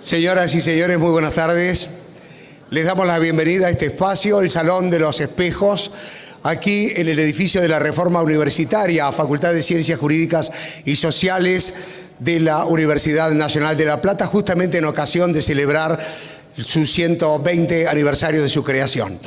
Señoras y señores, muy buenas tardes. Les damos la bienvenida a este espacio, el Salón de los Espejos, aquí en el edificio de la Reforma Universitaria, Facultad de Ciencias Jurídicas y Sociales de la Universidad Nacional de La Plata, justamente en ocasión de celebrar su 120 aniversario de su creación.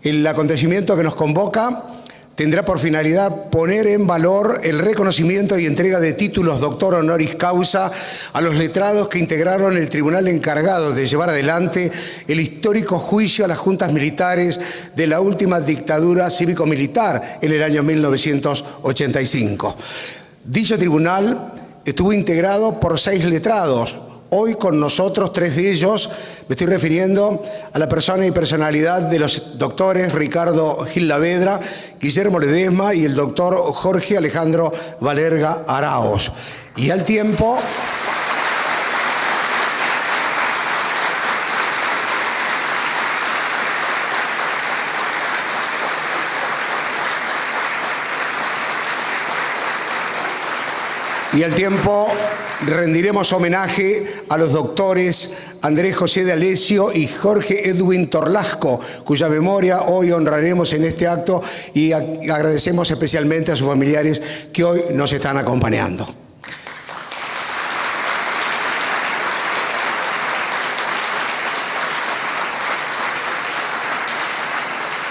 El acontecimiento que nos convoca tendrá por finalidad poner en valor el reconocimiento y entrega de títulos doctor honoris causa a los letrados que integraron el tribunal encargado de llevar adelante el histórico juicio a las juntas militares de la última dictadura cívico-militar en el año 1985. Dicho tribunal estuvo integrado por 6 letrados. Hoy con nosotros 3 de ellos. Me estoy refiriendo a la persona y personalidad de los doctores Ricardo Gil Lavedra, Guillermo Ledesma y el doctor Jorge Alejandro Valerga Araos. Y al tiempo rendiremos homenaje a los doctores Andrés José de Alessio y Jorge Edwin Torlasco, cuya memoria hoy honraremos en este acto, y agradecemos especialmente a sus familiares que hoy nos están acompañando.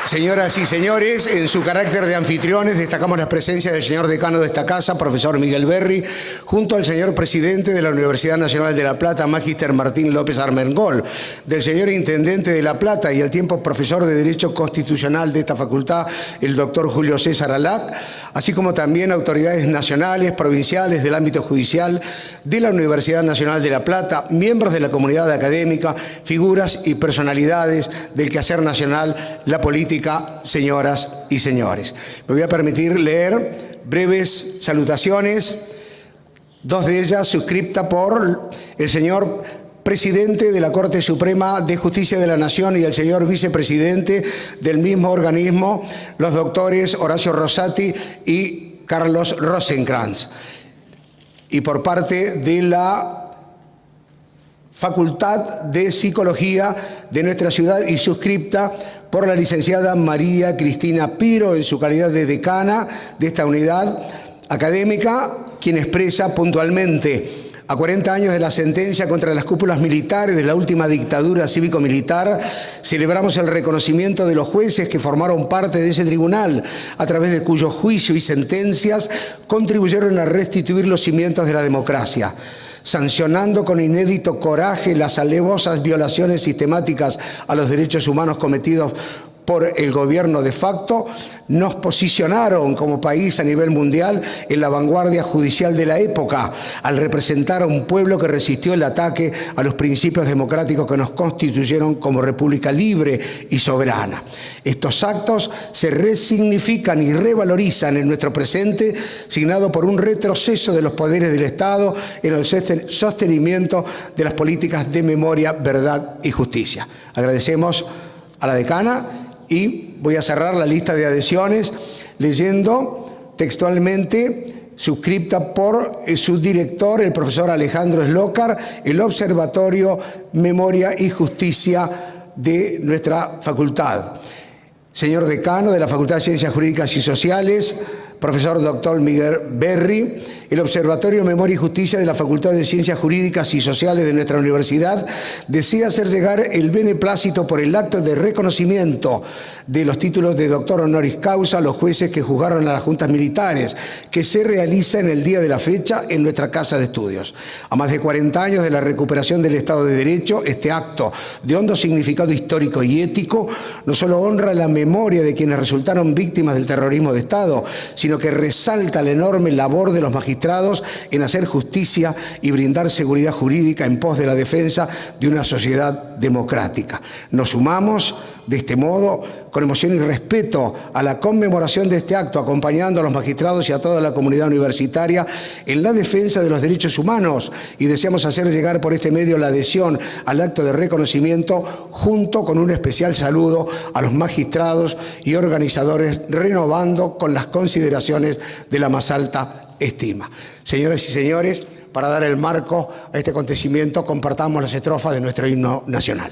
Señoras y señores, en su carácter de anfitriones destacamos la presencia del señor decano de esta casa, profesor Miguel Berry, junto al señor presidente de la Universidad Nacional de La Plata, magíster Martín López Armengol, del señor intendente de La Plata y al tiempo profesor de Derecho Constitucional de esta facultad, el doctor Julio César Alac, así como también autoridades nacionales, provinciales, del ámbito judicial, de la Universidad Nacional de La Plata, miembros de la comunidad académica, figuras y personalidades del quehacer nacional, la política, señoras y señores. Me voy a permitir leer breves salutaciones, 2 de ellas suscriptas por el señor presidente de la Corte Suprema de Justicia de la Nación y el señor vicepresidente del mismo organismo, los doctores Horacio Rosati y Carlos Rosenkrantz. Y por parte de la Facultad de Psicología de nuestra ciudad y suscripta por la licenciada María Cristina Piro en su calidad de decana de esta unidad académica, quien expresa puntualmente: a 40 años de la sentencia contra las cúpulas militares de la última dictadura cívico-militar, celebramos el reconocimiento de los jueces que formaron parte de ese tribunal, a través de cuyo juicio y sentencias contribuyeron a restituir los cimientos de la democracia, sancionando con inédito coraje las alevosas violaciones sistemáticas a los derechos humanos cometidos por el gobierno de facto. Nos posicionaron como país a nivel mundial en la vanguardia judicial de la época, al representar a un pueblo que resistió el ataque a los principios democráticos que nos constituyeron como república libre y soberana. Estos actos se resignifican y revalorizan en nuestro presente, signado por un retroceso de los poderes del Estado en el sostenimiento de las políticas de memoria, verdad y justicia. Agradecemos a la decana. Y voy a cerrar la lista de adhesiones leyendo textualmente, suscripta por su director, el profesor Alejandro Slokar, el Observatorio Memoria y Justicia de nuestra facultad. Señor decano de la Facultad de Ciencias Jurídicas y Sociales, profesor doctor Miguel Berry, el Observatorio Memoria y Justicia de la Facultad de Ciencias Jurídicas y Sociales de nuestra universidad desea hacer llegar el beneplácito por el acto de reconocimiento de los títulos de doctor honoris causa a los jueces que juzgaron a las juntas militares, que se realiza en el día de la fecha en nuestra casa de estudios. A más de 40 años de la recuperación del Estado de Derecho, este acto de hondo significado histórico y ético no solo honra la memoria de quienes resultaron víctimas del terrorismo de Estado, sino que resalta la enorme labor de los magistrados en hacer justicia y brindar seguridad jurídica en pos de la defensa de una sociedad democrática. Nos sumamos de este modo con emoción y respeto a la conmemoración de este acto, acompañando a los magistrados y a toda la comunidad universitaria en la defensa de los derechos humanos, y deseamos hacer llegar por este medio la adhesión al acto de reconocimiento, junto con un especial saludo a los magistrados y organizadores, renovando con las consideraciones de la más alta estima. Señoras y señores, para dar el marco a este acontecimiento, compartamos las estrofas de nuestro himno nacional.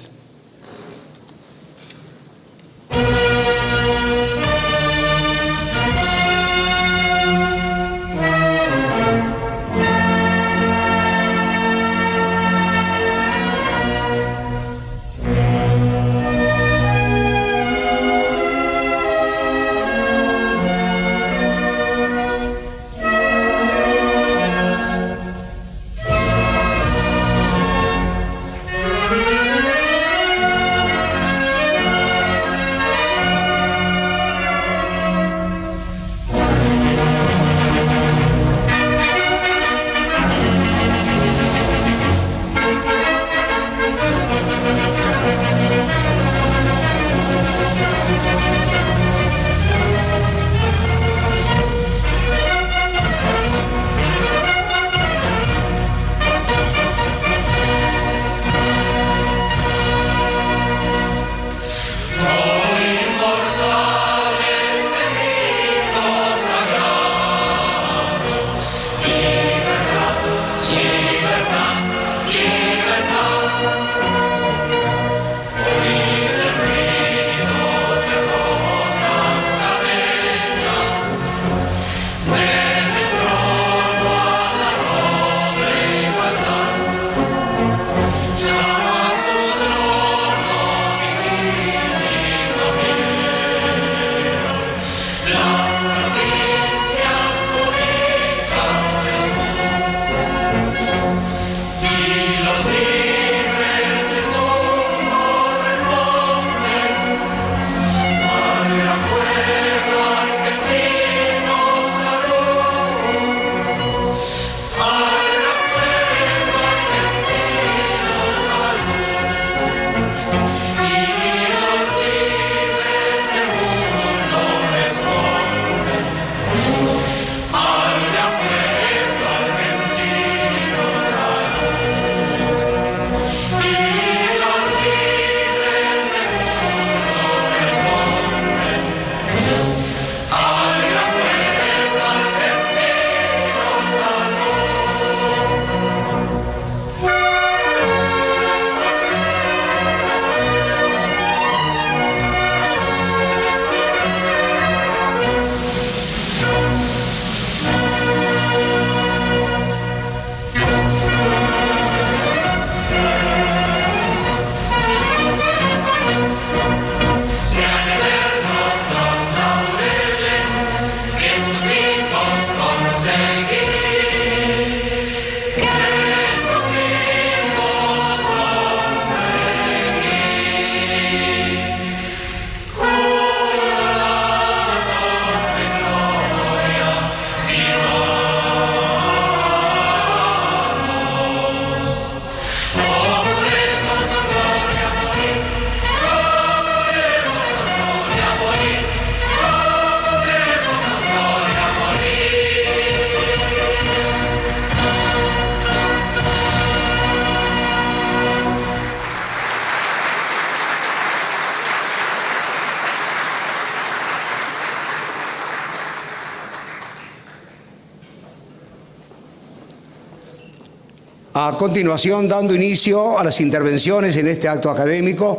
A continuación, dando inicio a las intervenciones en este acto académico,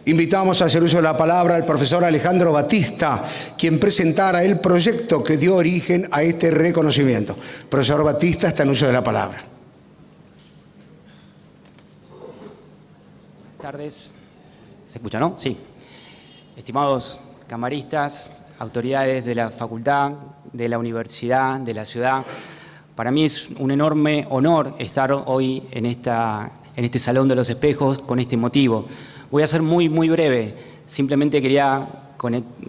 invitamos a hacer uso de la palabra al profesor Alejandro Batista, quien presentara el proyecto que dio origen a este reconocimiento. Profesor Batista, está en uso de la palabra. Buenas tardes. ¿Se escucha, no? Sí. Estimados camaristas, autoridades de la facultad, de la universidad, de la ciudad, para mí es un enorme honor estar hoy en este Salón de los Espejos con este motivo. Voy a ser muy breve. Simplemente quería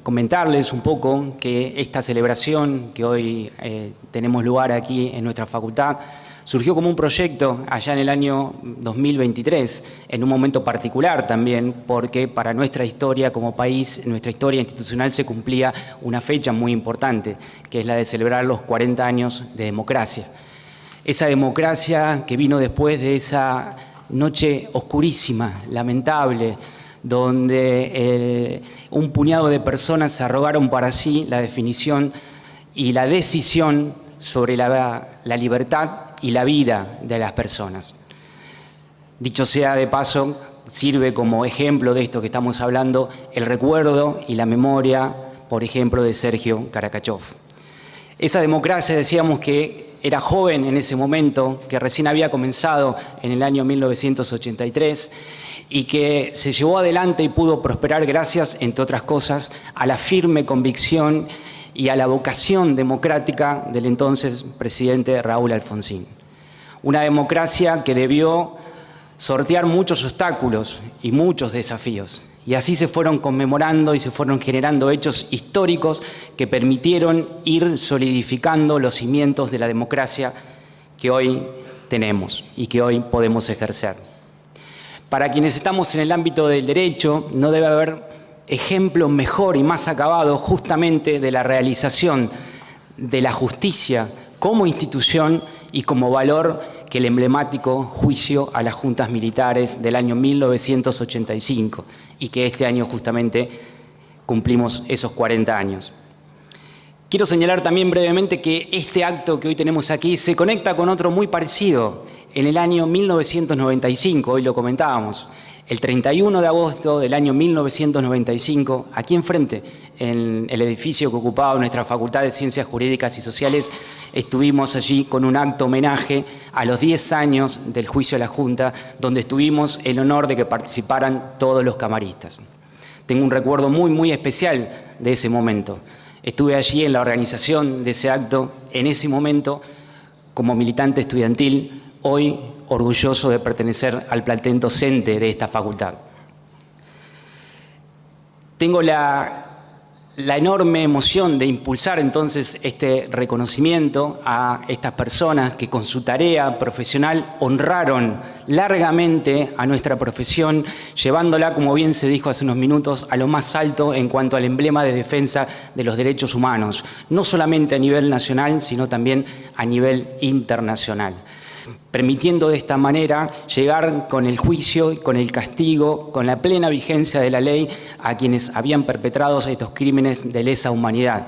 comentarles un poco que esta celebración que hoy tenemos lugar aquí en nuestra facultad surgió como un proyecto allá en el año 2023, en un momento particular también, porque para nuestra historia como país, nuestra historia institucional, se cumplía una fecha muy importante, que es la de celebrar los 40 años de democracia. Esa democracia que vino después de esa noche oscurísima, lamentable, donde un puñado de personas se arrogaron para sí la definición y la decisión sobre la libertad y la vida de las personas. Dicho sea de paso, sirve como ejemplo de esto que estamos hablando el recuerdo y la memoria, por ejemplo, de Sergio Karakachov. Esa democracia, decíamos que era joven en ese momento, que recién había comenzado en el año 1983 y que se llevó adelante y pudo prosperar gracias, entre otras cosas, a la firme convicción y a la vocación democrática del entonces presidente Raúl Alfonsín. Una democracia que debió sortear muchos obstáculos y muchos desafíos. Y así se fueron conmemorando y se fueron generando hechos históricos que permitieron ir solidificando los cimientos de la democracia que hoy tenemos y que hoy podemos ejercer. Para quienes estamos en el ámbito del derecho, no debe haber ejemplo mejor y más acabado justamente de la realización de la justicia como institución y como valor que el emblemático juicio a las juntas militares del año 1985 y que este año justamente cumplimos esos 40 años. Quiero señalar también brevemente que este acto que hoy tenemos aquí se conecta con otro muy parecido en el año 1995, hoy lo comentábamos. El 31 de agosto del año 1995, aquí enfrente, en el edificio que ocupaba nuestra Facultad de Ciencias Jurídicas y Sociales, estuvimos allí con un acto homenaje a los 10 años del juicio a la Junta, donde tuvimos el honor de que participaran todos los camaristas. Tengo un recuerdo muy, muy especial de ese momento. Estuve allí en la organización de ese acto, en ese momento, como militante estudiantil, hoy orgulloso de pertenecer al plantel docente de esta facultad. Tengo la enorme emoción de impulsar entonces este reconocimiento a estas personas que con su tarea profesional honraron largamente a nuestra profesión, llevándola, como bien se dijo hace unos minutos, a lo más alto en cuanto al emblema de defensa de los derechos humanos, no solamente a nivel nacional, sino también a nivel internacional, permitiendo de esta manera llegar con el juicio, con el castigo, con la plena vigencia de la ley a quienes habían perpetrado estos crímenes de lesa humanidad,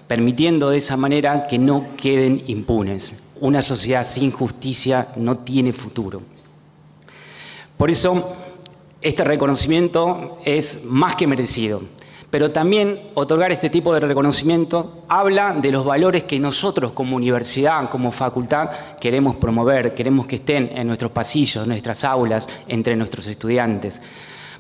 permitiendo de esa manera que no queden impunes. Una sociedad sin justicia no tiene futuro. Por eso, este reconocimiento es más que merecido. Pero también otorgar este tipo de reconocimiento habla de los valores que nosotros como universidad, como facultad, queremos promover, queremos que estén en nuestros pasillos, en nuestras aulas, entre nuestros estudiantes.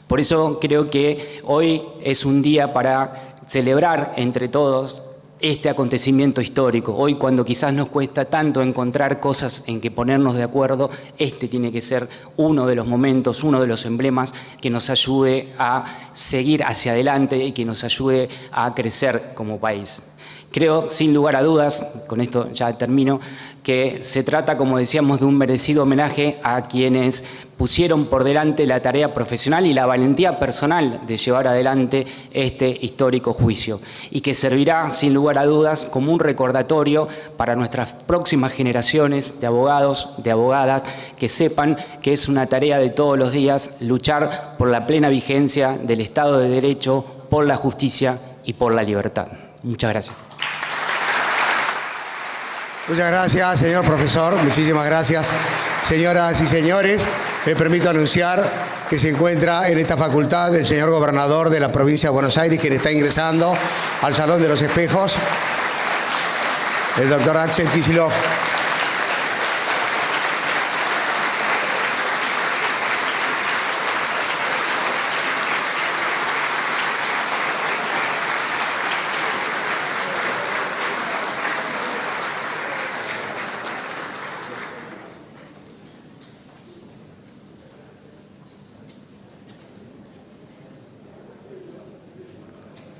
Por eso creo que hoy es un día para celebrar entre todos este acontecimiento histórico. Hoy, cuando quizás nos cuesta tanto encontrar cosas en que ponernos de acuerdo, este tiene que ser uno de los momentos, uno de los emblemas que nos ayude a seguir hacia adelante y que nos ayude a crecer como país. Creo, sin lugar a dudas, con esto ya termino, que se trata, como decíamos, de un merecido homenaje a quienes pusieron por delante la tarea profesional y la valentía personal de llevar adelante este histórico juicio y que servirá, sin lugar a dudas, como un recordatorio para nuestras próximas generaciones de abogados, de abogadas, que sepan que es una tarea de todos los días luchar por la plena vigencia del Estado de Derecho, por la justicia y por la libertad. Muchas gracias. Muchas gracias, señor profesor. Muchísimas gracias. Señoras y señores, me permito anunciar que se encuentra en esta facultad el señor gobernador de la provincia de Buenos Aires, quien está ingresando al Salón de los Espejos, el doctor Axel Kicillof.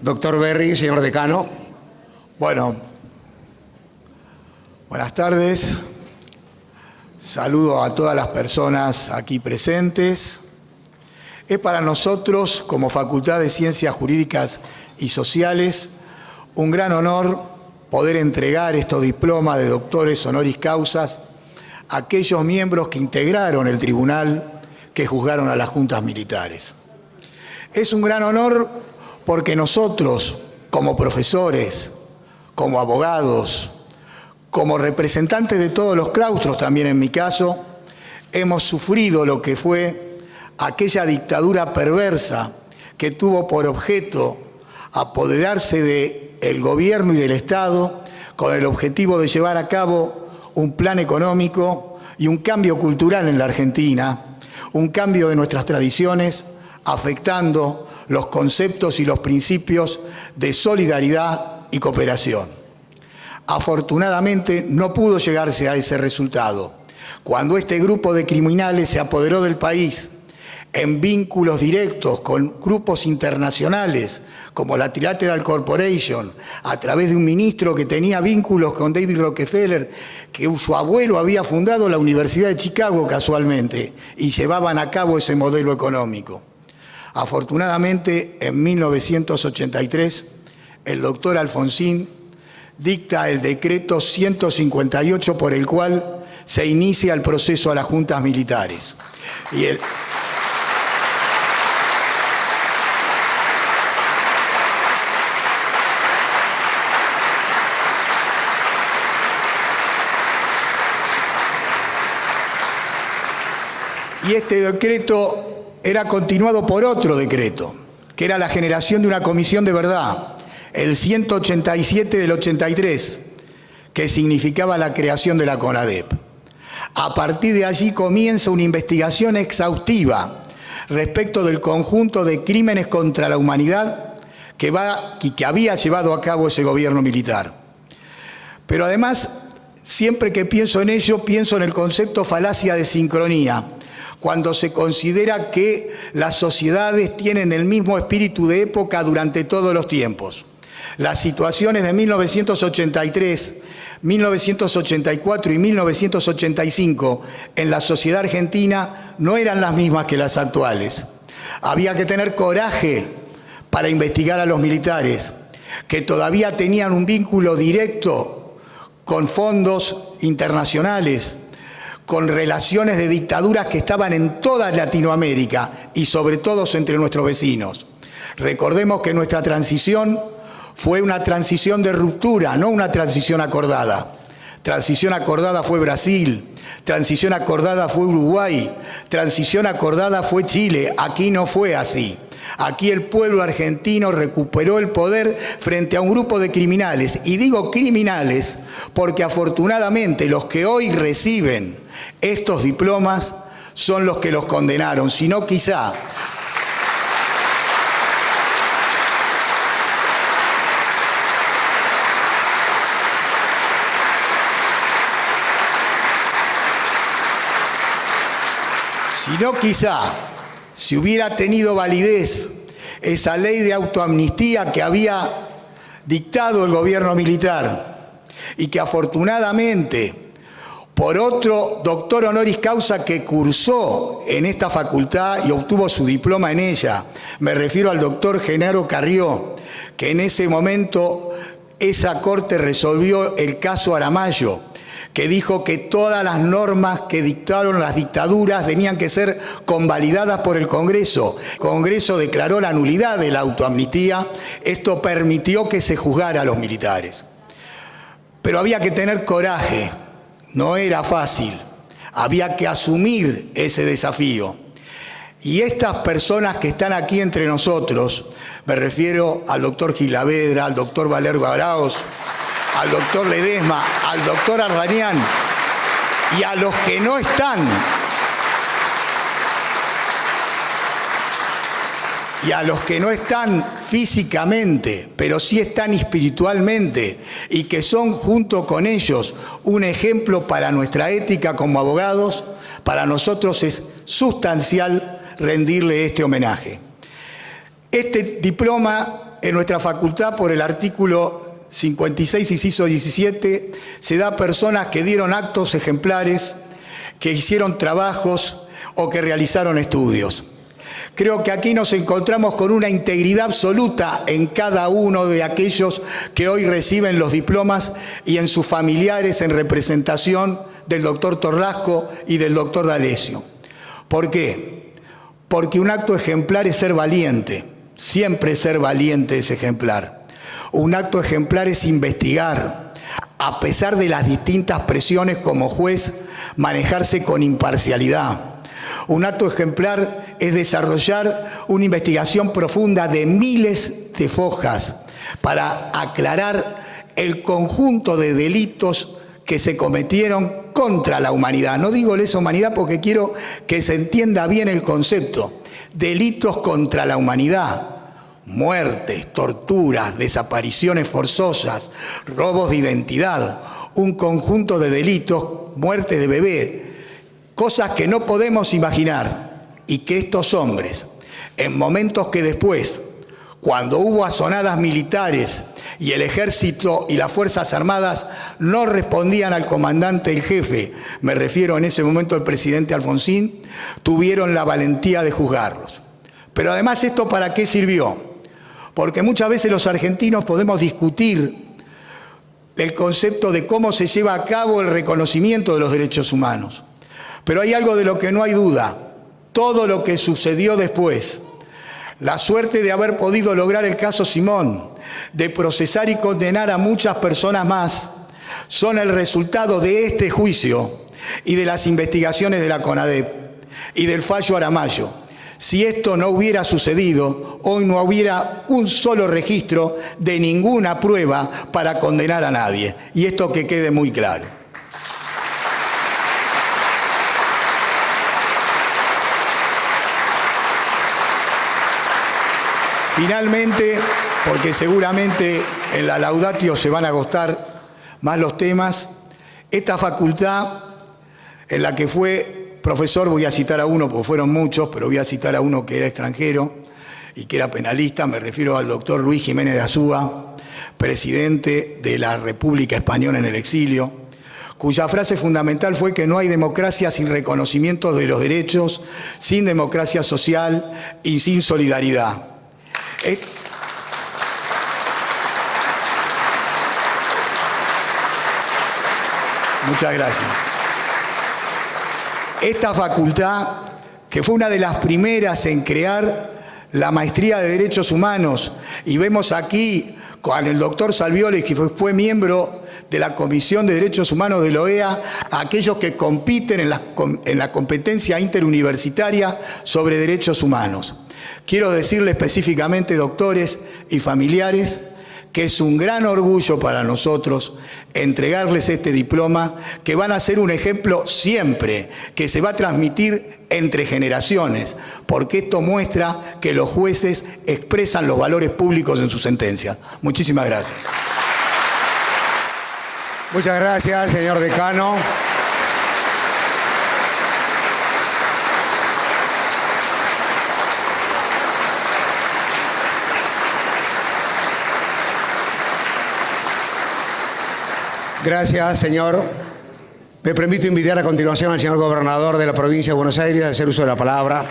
Doctor Berry, señor decano. Bueno, buenas tardes. Saludo a todas las personas aquí presentes. Es para nosotros, como Facultad de Ciencias Jurídicas y Sociales, un gran honor poder entregar estos diplomas de doctores honoris causas a aquellos miembros que integraron el tribunal que juzgaron a las juntas militares. Es un gran honor porque nosotros, como profesores, como abogados, como representantes de todos los claustros, también en mi caso, hemos sufrido lo que fue aquella dictadura perversa que tuvo por objeto apoderarse del gobierno y del Estado con el objetivo de llevar a cabo un plan económico y un cambio cultural en la Argentina, un cambio de nuestras tradiciones, afectando los conceptos y los principios de solidaridad y cooperación. Afortunadamente no pudo llegarse a ese resultado. Cuando este grupo de criminales se apoderó del país en vínculos directos con grupos internacionales como la Trilateral Corporation, a través de un ministro que tenía vínculos con David Rockefeller, que su abuelo había fundado la Universidad de Chicago casualmente, y llevaban a cabo ese modelo económico. Afortunadamente, en 1983, el doctor Alfonsín dicta el decreto 158 por el cual se inicia el proceso a las juntas militares. Y este decreto era continuado por otro decreto, que era la generación de una comisión de verdad, el 187 del 83, que significaba la creación de la CONADEP. A partir de allí comienza una investigación exhaustiva respecto del conjunto de crímenes contra la humanidad que había llevado a cabo ese gobierno militar. Pero además, siempre que pienso en ello, pienso en el concepto falacia de sincronía, cuando se considera que las sociedades tienen el mismo espíritu de época durante todos los tiempos. Las situaciones de 1983, 1984 y 1985 en la sociedad argentina no eran las mismas que las actuales. Había que tener coraje para investigar a los militares, que todavía tenían un vínculo directo con fondos internacionales, con relaciones de dictaduras que estaban en toda Latinoamérica y sobre todo entre nuestros vecinos. Recordemos que nuestra transición fue una transición de ruptura, no una transición acordada. Transición acordada fue Brasil, transición acordada fue Uruguay, transición acordada fue Chile. Aquí no fue así. Aquí el pueblo argentino recuperó el poder frente a un grupo de criminales. Y digo criminales porque afortunadamente los que hoy reciben estos diplomas son los que los condenaron, si no quizá si hubiera tenido validez esa ley de autoamnistía que había dictado el gobierno militar y que afortunadamente por otro doctor honoris causa que cursó en esta facultad y obtuvo su diploma en ella, me refiero al doctor Genaro Carrió, que en ese momento esa corte resolvió el caso Aramayo, que dijo que todas las normas que dictaron las dictaduras tenían que ser convalidadas por el Congreso. El Congreso declaró la nulidad de la autoamnistía. Esto permitió que se juzgara a los militares. Pero había que tener coraje. No era fácil. Había que asumir ese desafío. Y estas personas que están aquí entre nosotros, me refiero al doctor Gilavedra, al doctor Valergo Arauz, al doctor Ledesma, al doctor Arranián y a los que no están, físicamente, pero sí están espiritualmente y que son junto con ellos un ejemplo para nuestra ética como abogados, para nosotros es sustancial rendirle este homenaje. Este diploma en nuestra facultad por el artículo 56, inciso 17, se da a personas que dieron actos ejemplares, que hicieron trabajos o que realizaron estudios. Creo que aquí nos encontramos con una integridad absoluta en cada uno de aquellos que hoy reciben los diplomas y en sus familiares en representación del doctor Torrasco y del doctor D'Alessio. ¿Por qué? Porque un acto ejemplar es ser valiente, siempre ser valiente es ejemplar. Un acto ejemplar es investigar, a pesar de las distintas presiones como juez, manejarse con imparcialidad. Un acto ejemplar es desarrollar una investigación profunda de miles de fojas para aclarar el conjunto de delitos que se cometieron contra la humanidad. No digo lesa humanidad porque quiero que se entienda bien el concepto. Delitos contra la humanidad. Muertes, torturas, desapariciones forzosas, robos de identidad, un conjunto de delitos, muerte de bebé, cosas que no podemos imaginar y que estos hombres, en momentos que después, cuando hubo azonadas militares y el ejército y las Fuerzas Armadas no respondían al comandante en jefe, me refiero en ese momento al presidente Alfonsín, tuvieron la valentía de juzgarlos. Pero además, ¿esto para qué sirvió? Porque muchas veces los argentinos podemos discutir el concepto de cómo se lleva a cabo el reconocimiento de los derechos humanos. Pero hay algo de lo que no hay duda. Todo lo que sucedió después, la suerte de haber podido lograr el caso Simón, de procesar y condenar a muchas personas más, son el resultado de este juicio y de las investigaciones de la CONADEP y del fallo Aramayo. Si esto no hubiera sucedido, hoy no hubiera un solo registro de ninguna prueba para condenar a nadie. Y esto que quede muy claro. Finalmente, porque seguramente en la Laudatio se van a agostar más los temas, esta facultad en la que fue profesor, voy a citar a uno porque fueron muchos, pero voy a citar a uno que era extranjero y que era penalista, me refiero al doctor Luis Jiménez de Azúa, presidente de la República Española en el exilio, cuya frase fundamental fue que no hay democracia sin reconocimiento de los derechos, sin democracia social y sin solidaridad. Muchas gracias. Esta facultad, que fue una de las primeras en crear la maestría de Derechos Humanos, y vemos aquí con el doctor Salvioli, que fue miembro de la Comisión de Derechos Humanos de la OEA, a aquellos que compiten en la competencia interuniversitaria sobre derechos humanos. Quiero decirle específicamente, doctores y familiares, que es un gran orgullo para nosotros entregarles este diploma, que van a ser un ejemplo siempre, que se va a transmitir entre generaciones, porque esto muestra que los jueces expresan los valores públicos en sus sentencias. Muchísimas gracias. Muchas gracias, señor decano. Gracias, señor. Me permito invitar a continuación al señor gobernador de la provincia de Buenos Aires a hacer uso de la palabra.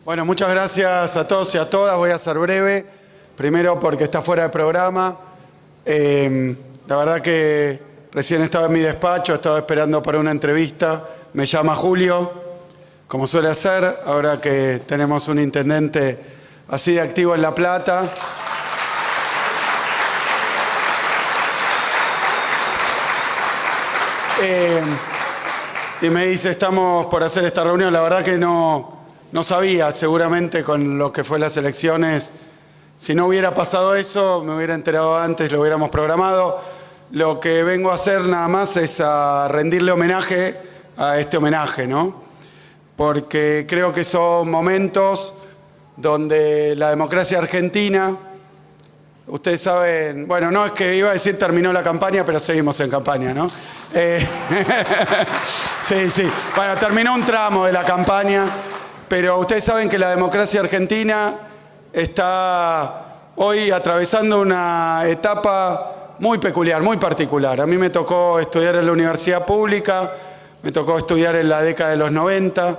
Bueno, muchas gracias a todos y a todas. Voy a ser breve. Primero porque está fuera de programa. La verdad que recién estaba en mi despacho, estaba esperando para una entrevista. Me llama Julio, como suele hacer, ahora que tenemos un intendente así de activo en La Plata. Y me dice, estamos por hacer esta reunión. La verdad que no sabía, seguramente con lo que fue las elecciones, si no hubiera pasado eso, me hubiera enterado antes, lo hubiéramos programado. Lo que vengo a hacer nada más es a rendirle homenaje a este homenaje, ¿no? Porque creo que son momentos donde la democracia argentina, ustedes saben, bueno, no es que iba a decir terminó la campaña, pero seguimos en campaña, ¿no? Sí. Bueno, terminó un tramo de la campaña, pero ustedes saben que la democracia argentina está hoy atravesando una etapa muy peculiar, muy particular. A mí me tocó estudiar en la universidad pública, me tocó estudiar en la década de los 90,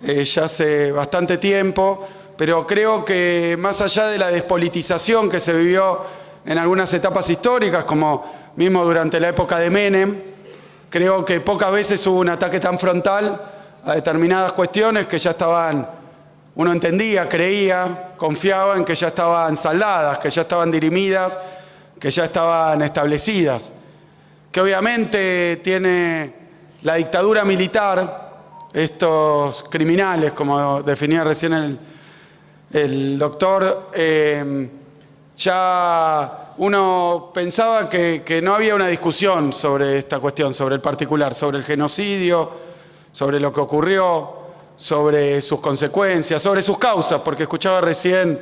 ya hace bastante tiempo, pero creo que más allá de la despolitización que se vivió en algunas etapas históricas, como mismo durante la época de Menem, creo que pocas veces hubo un ataque tan frontal a determinadas cuestiones que ya estaban, uno entendía, creía, confiaba en que ya estaban saldadas, que ya estaban dirimidas, que ya estaban establecidas. Que obviamente tiene la dictadura militar, estos criminales, como definía recién el doctor, ya uno pensaba que no había una discusión sobre esta cuestión, sobre el particular, sobre el genocidio, sobre lo que ocurrió, sobre sus consecuencias, sobre sus causas, porque escuchaba recién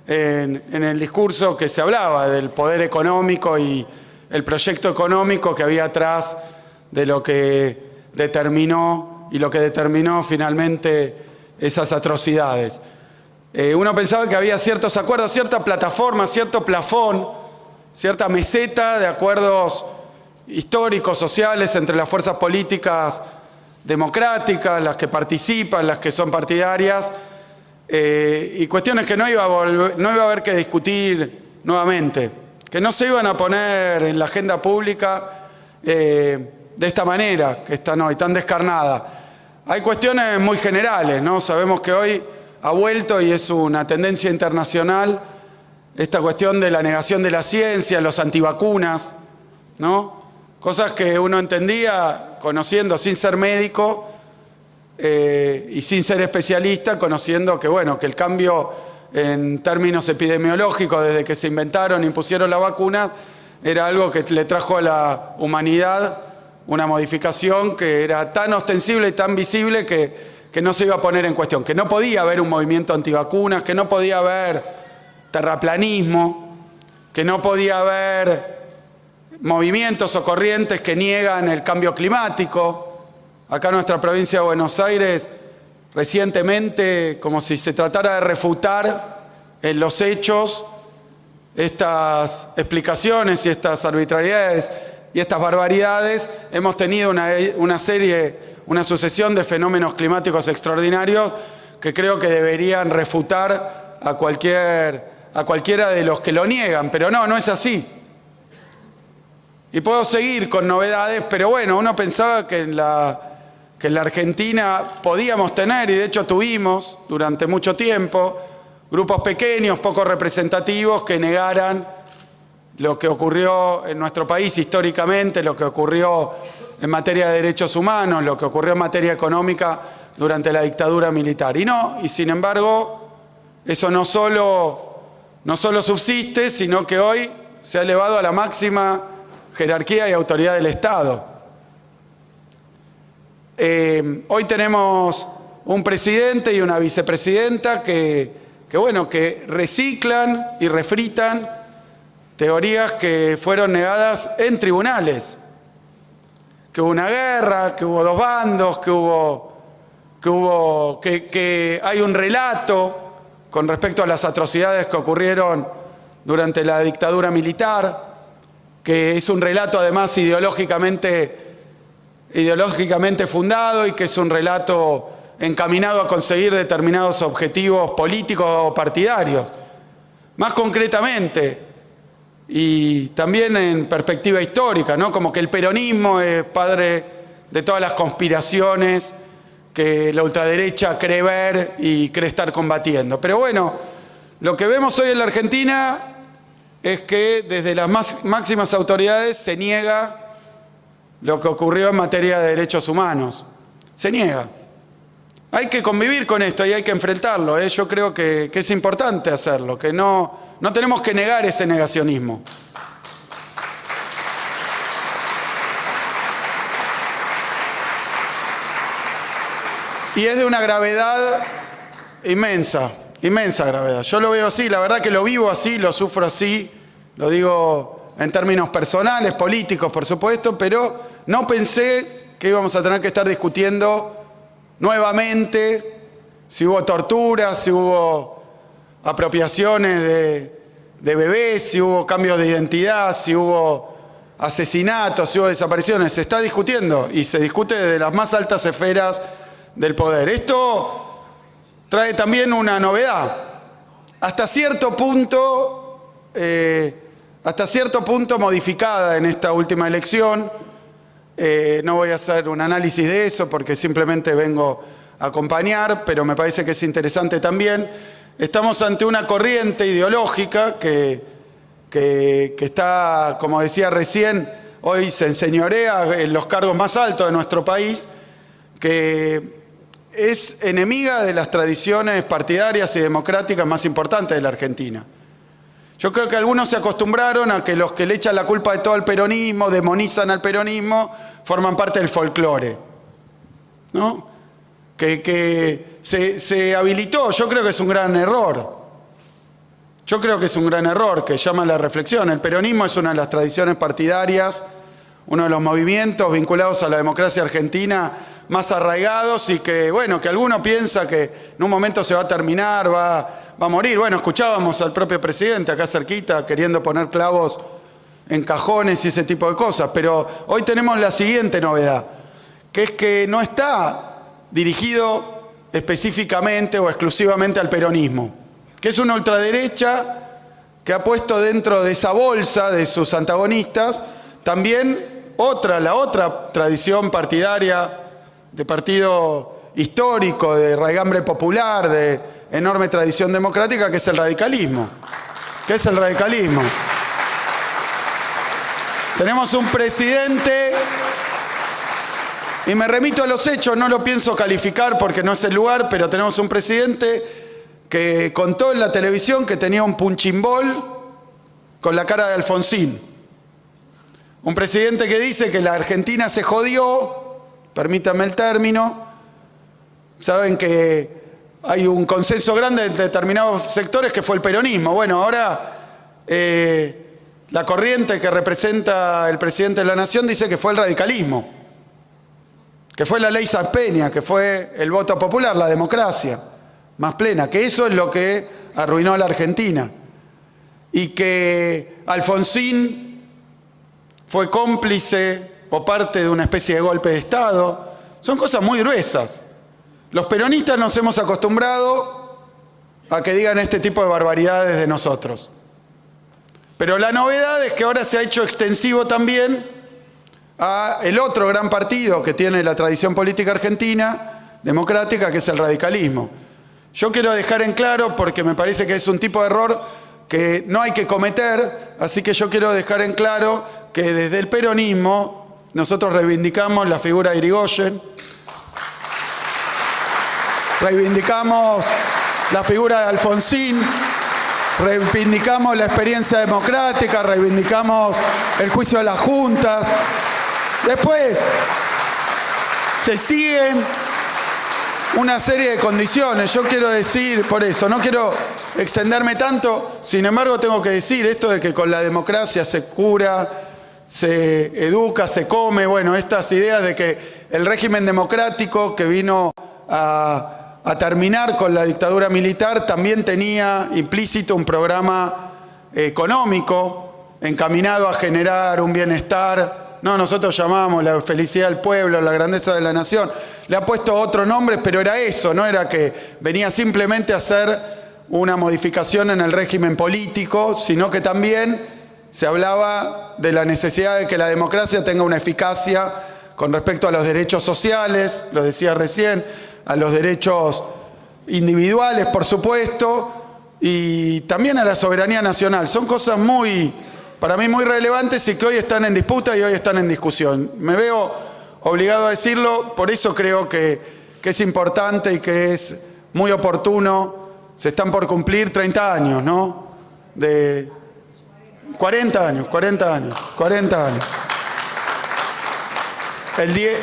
en el discurso que se hablaba del poder económico y el proyecto económico que había atrás de lo que determinó y lo que determinó finalmente esas atrocidades. Uno pensaba que había ciertos acuerdos, cierta plataforma, cierto plafón, cierta meseta de acuerdos históricos, sociales entre las fuerzas políticas democráticas, las que participan, las que son partidarias, y cuestiones que no iba a haber que discutir nuevamente, que no se iban a poner en la agenda pública de esta manera, que están hoy tan descarnada. Hay cuestiones muy generales, ¿no? Sabemos que hoy ha vuelto y es una tendencia internacional esta cuestión de la negación de la ciencia, los antivacunas, ¿no? Cosas que uno entendía conociendo sin ser médico y sin ser especialista, conociendo que, bueno, que el cambio en términos epidemiológicos desde que se inventaron e impusieron la vacuna era algo que le trajo a la humanidad una modificación que era tan ostensible y tan visible que no se iba a poner en cuestión, que no podía haber un movimiento antivacunas, que no podía haber terraplanismo, que no podía haber movimientos o corrientes que niegan el cambio climático. Acá en nuestra provincia de Buenos Aires, recientemente, como si se tratara de refutar en los hechos estas explicaciones y estas arbitrariedades y estas barbaridades, hemos tenido una sucesión de fenómenos climáticos extraordinarios que creo que deberían refutar a cualquiera de los que lo niegan, pero no es así. Y puedo seguir con novedades, pero bueno, uno pensaba que en la Argentina podíamos tener, y de hecho tuvimos durante mucho tiempo, grupos pequeños, poco representativos, que negaran lo que ocurrió en nuestro país históricamente, lo que ocurrió en materia de derechos humanos, lo que ocurrió en materia económica durante la dictadura militar. Y sin embargo, eso no solo subsiste, sino que hoy se ha elevado a la máxima jerarquía y autoridad del Estado. Hoy tenemos un presidente y una vicepresidenta que reciclan y refritan teorías que fueron negadas en tribunales. Que hubo una guerra, que hubo dos bandos, que hay un relato con respecto a las atrocidades que ocurrieron durante la dictadura militar, que es un relato además ideológicamente fundado y que es un relato encaminado a conseguir determinados objetivos políticos o partidarios. Más concretamente, y también en perspectiva histórica, ¿no? Como que el peronismo es padre de todas las conspiraciones que la ultraderecha cree ver y cree estar combatiendo. Pero bueno, lo que vemos hoy en la Argentina es que desde las máximas autoridades se niega lo que ocurrió en materia de derechos humanos. Se niega. Hay que convivir con esto y hay que enfrentarlo, ¿eh? Yo creo que es importante hacerlo, que no tenemos que negar ese negacionismo. Y es de una gravedad inmensa, inmensa gravedad. Yo lo veo así, la verdad que lo vivo así, lo sufro así, lo digo en términos personales, políticos, por supuesto, pero no pensé que íbamos a tener que estar discutiendo nuevamente si hubo torturas, si hubo apropiaciones de bebés, si hubo cambios de identidad, si hubo asesinatos, si hubo desapariciones. Se está discutiendo y se discute desde las más altas esferas del poder. Esto trae también una novedad. Hasta cierto punto modificada en esta última elección, No voy a hacer un análisis de eso porque simplemente vengo a acompañar, pero me parece que es interesante también. Estamos ante una corriente ideológica que está, como decía recién, hoy se enseñorea en los cargos más altos de nuestro país, que es enemiga de las tradiciones partidarias y democráticas más importantes de la Argentina. Yo creo que algunos se acostumbraron a que los que le echan la culpa de todo al peronismo, demonizan al peronismo, forman parte del folclore, ¿no? Que se habilitó, yo creo que es un gran error. Yo creo que es un gran error que llama a la reflexión. El peronismo es una de las tradiciones partidarias, uno de los movimientos vinculados a la democracia argentina más arraigados y que, bueno, que alguno piensa que en un momento se va a terminar, va a morir. Bueno, escuchábamos al propio presidente acá cerquita queriendo poner clavos en cajones y ese tipo de cosas. Pero hoy tenemos la siguiente novedad, que es que no está dirigido específicamente o exclusivamente al peronismo, que es una ultraderecha que ha puesto dentro de esa bolsa de sus antagonistas también la otra tradición partidaria de partido histórico, de raigambre popular, de enorme tradición democrática, que es el radicalismo. ¿Qué es el radicalismo? Tenemos un presidente, y me remito a los hechos, no lo pienso calificar porque no es el lugar, pero tenemos un presidente que contó en la televisión que tenía un punching ball con la cara de Alfonsín. Un presidente que dice que la Argentina se jodió, permítame el término. Saben que hay un consenso grande en determinados sectores que fue el peronismo. Bueno, ahora la corriente que representa el presidente de la Nación dice que fue el radicalismo, que fue la ley Sapeña, que fue el voto popular, la democracia más plena, que eso es lo que arruinó a la Argentina. Y que Alfonsín fue cómplice o parte de una especie de golpe de Estado. Son cosas muy gruesas. Los peronistas nos hemos acostumbrado a que digan este tipo de barbaridades de nosotros. Pero la novedad es que ahora se ha hecho extensivo también a el otro gran partido que tiene la tradición política argentina, democrática, que es el radicalismo. Yo quiero dejar en claro, porque me parece que es un tipo de error que no hay que cometer, así que yo quiero dejar en claro que desde el peronismo nosotros reivindicamos la figura de Irigoyen, reivindicamos la figura de Alfonsín, reivindicamos la experiencia democrática, reivindicamos el juicio de las juntas. Después se siguen una serie de condiciones. Yo quiero decir, por eso, no quiero extenderme tanto, sin embargo tengo que decir esto de que con la democracia se cura, se educa, se come, bueno, estas ideas de que el régimen democrático que vino a terminar con la dictadura militar también tenía implícito un programa económico encaminado a generar un bienestar. No, nosotros llamamos la felicidad del pueblo, la grandeza de la nación. Le ha puesto otros nombres, pero era eso, no era que venía simplemente a hacer una modificación en el régimen político, sino que también se hablaba de la necesidad de que la democracia tenga una eficacia con respecto a los derechos sociales, lo decía recién, a los derechos individuales, por supuesto, y también a la soberanía nacional. Son cosas para mí muy relevantes y que hoy están en disputa y hoy están en discusión. Me veo obligado a decirlo, por eso creo que es importante y que es muy oportuno. Se están por cumplir 30 años, ¿no? 40 años.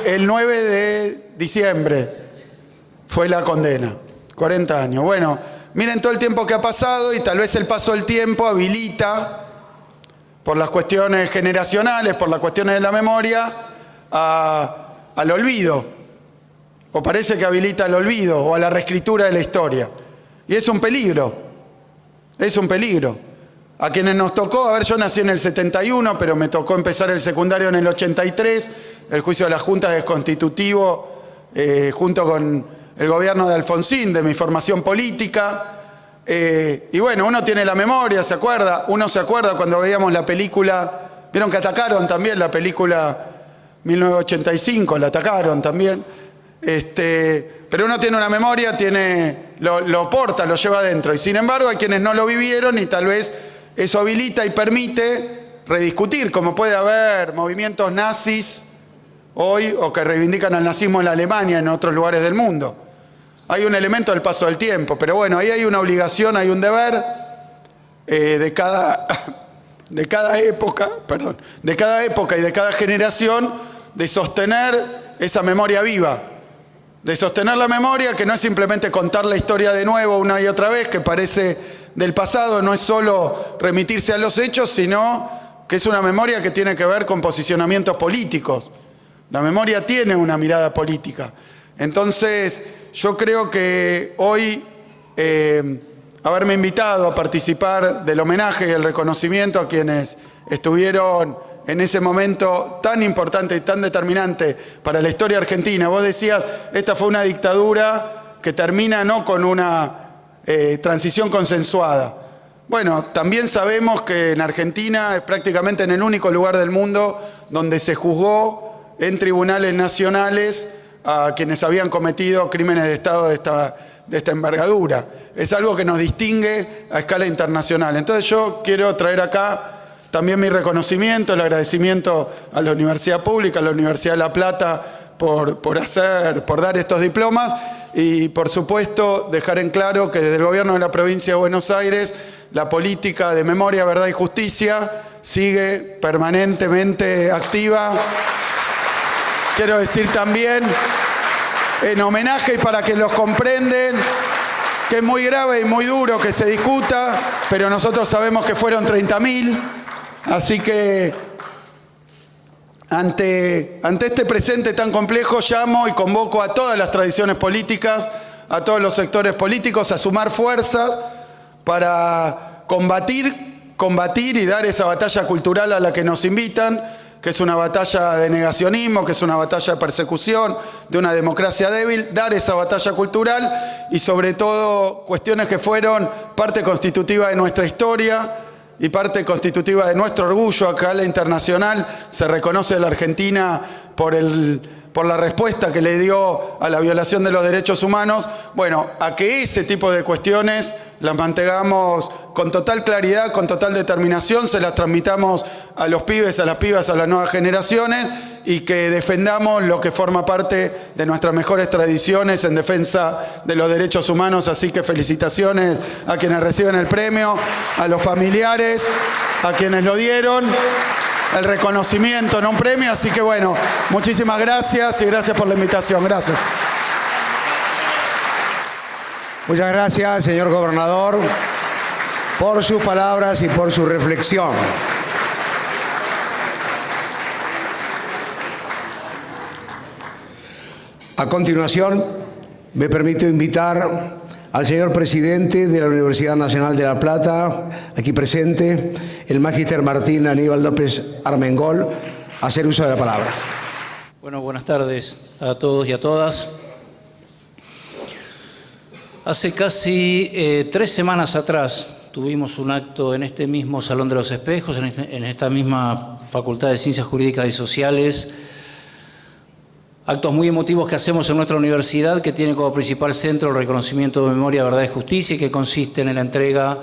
El 9 de diciembre fue la condena. 40 años. Bueno, miren todo el tiempo que ha pasado y tal vez el paso del tiempo habilita, por las cuestiones generacionales, por las cuestiones de la memoria, al olvido. O parece que habilita al olvido o a la reescritura de la historia. Y es un peligro. Es un peligro. A quienes nos tocó, yo nací en el 71, pero me tocó empezar el secundario en el 83, el juicio de las juntas es constitutivo, junto con el gobierno de Alfonsín, de mi formación política. Y bueno, uno tiene la memoria, se acuerda. Uno se acuerda cuando veíamos la película, vieron que atacaron también la película 1985, la atacaron también. Pero uno tiene una memoria, lo porta, lo lleva adentro. Y sin embargo hay quienes no lo vivieron y tal vez eso habilita y permite rediscutir, como puede haber movimientos nazis hoy o que reivindican el nazismo en la Alemania, en otros lugares del mundo. Hay un elemento del paso del tiempo, pero bueno, ahí hay una obligación, hay un deber de cada época y de cada generación de sostener esa memoria viva. De sostener la memoria, que no es simplemente contar la historia de nuevo una y otra vez, que parece del pasado, no es solo remitirse a los hechos, sino que es una memoria que tiene que ver con posicionamientos políticos. La memoria tiene una mirada política. Entonces, yo creo que hoy haberme invitado a participar del homenaje y el reconocimiento a quienes estuvieron en ese momento tan importante y tan determinante para la historia argentina. Vos decías, esta fue una dictadura que termina no con una transición consensuada. Bueno, también sabemos que en Argentina es prácticamente en el único lugar del mundo donde se juzgó en tribunales nacionales a quienes habían cometido crímenes de Estado de esta envergadura. Es algo que nos distingue a escala internacional. Entonces yo quiero traer acá también mi reconocimiento, el agradecimiento a la Universidad Pública, a la Universidad de La Plata por dar estos diplomas y por supuesto dejar en claro que desde el gobierno de la provincia de Buenos Aires la política de memoria, verdad y justicia sigue permanentemente activa. Quiero decir también, en homenaje y para que los comprenden, que es muy grave y muy duro que se discuta, pero nosotros sabemos que fueron 30.000, así que ante este presente tan complejo llamo y convoco a todas las tradiciones políticas, a todos los sectores políticos a sumar fuerzas para combatir y dar esa batalla cultural a la que nos invitan, que es una batalla de negacionismo, que es una batalla de persecución, de una democracia débil, dar esa batalla cultural y sobre todo cuestiones que fueron parte constitutiva de nuestra historia y parte constitutiva de nuestro orgullo. Acá la internacional se reconoce a la Argentina por la respuesta que le dio a la violación de los derechos humanos. Bueno, a que ese tipo de cuestiones las mantengamos con total claridad, con total determinación, se las transmitamos a los pibes, a las pibas, a las nuevas generaciones y que defendamos lo que forma parte de nuestras mejores tradiciones en defensa de los derechos humanos. Así que felicitaciones a quienes reciben el premio, a los familiares, a quienes lo dieron. El reconocimiento, no un premio, así que bueno, muchísimas gracias y gracias por la invitación. Gracias. Muchas gracias, señor gobernador, por sus palabras y por su reflexión. A continuación, me permito invitar al señor presidente de la Universidad Nacional de La Plata, aquí presente, el magíster Martín Aníbal López Armengol, a hacer uso de la palabra. Bueno, buenas tardes a todos y a todas. Hace casi 3 semanas atrás tuvimos un acto en este mismo Salón de los Espejos, en esta misma Facultad de Ciencias Jurídicas y Sociales, actos muy emotivos que hacemos en nuestra universidad, que tiene como principal centro el reconocimiento de memoria, verdad y justicia, y que consisten en la entrega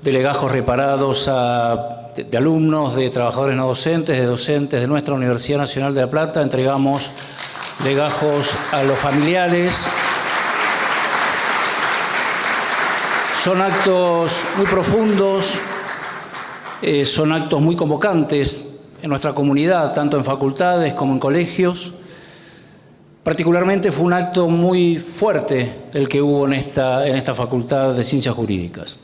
de legajos reparados de alumnos, de trabajadores no docentes, de docentes de nuestra Universidad Nacional de La Plata. Entregamos legajos a los familiares. Son actos muy profundos, son actos muy convocantes en nuestra comunidad, tanto en facultades como en colegios. Particularmente fue un acto muy fuerte el que hubo en esta Facultad de Ciencias Jurídicas.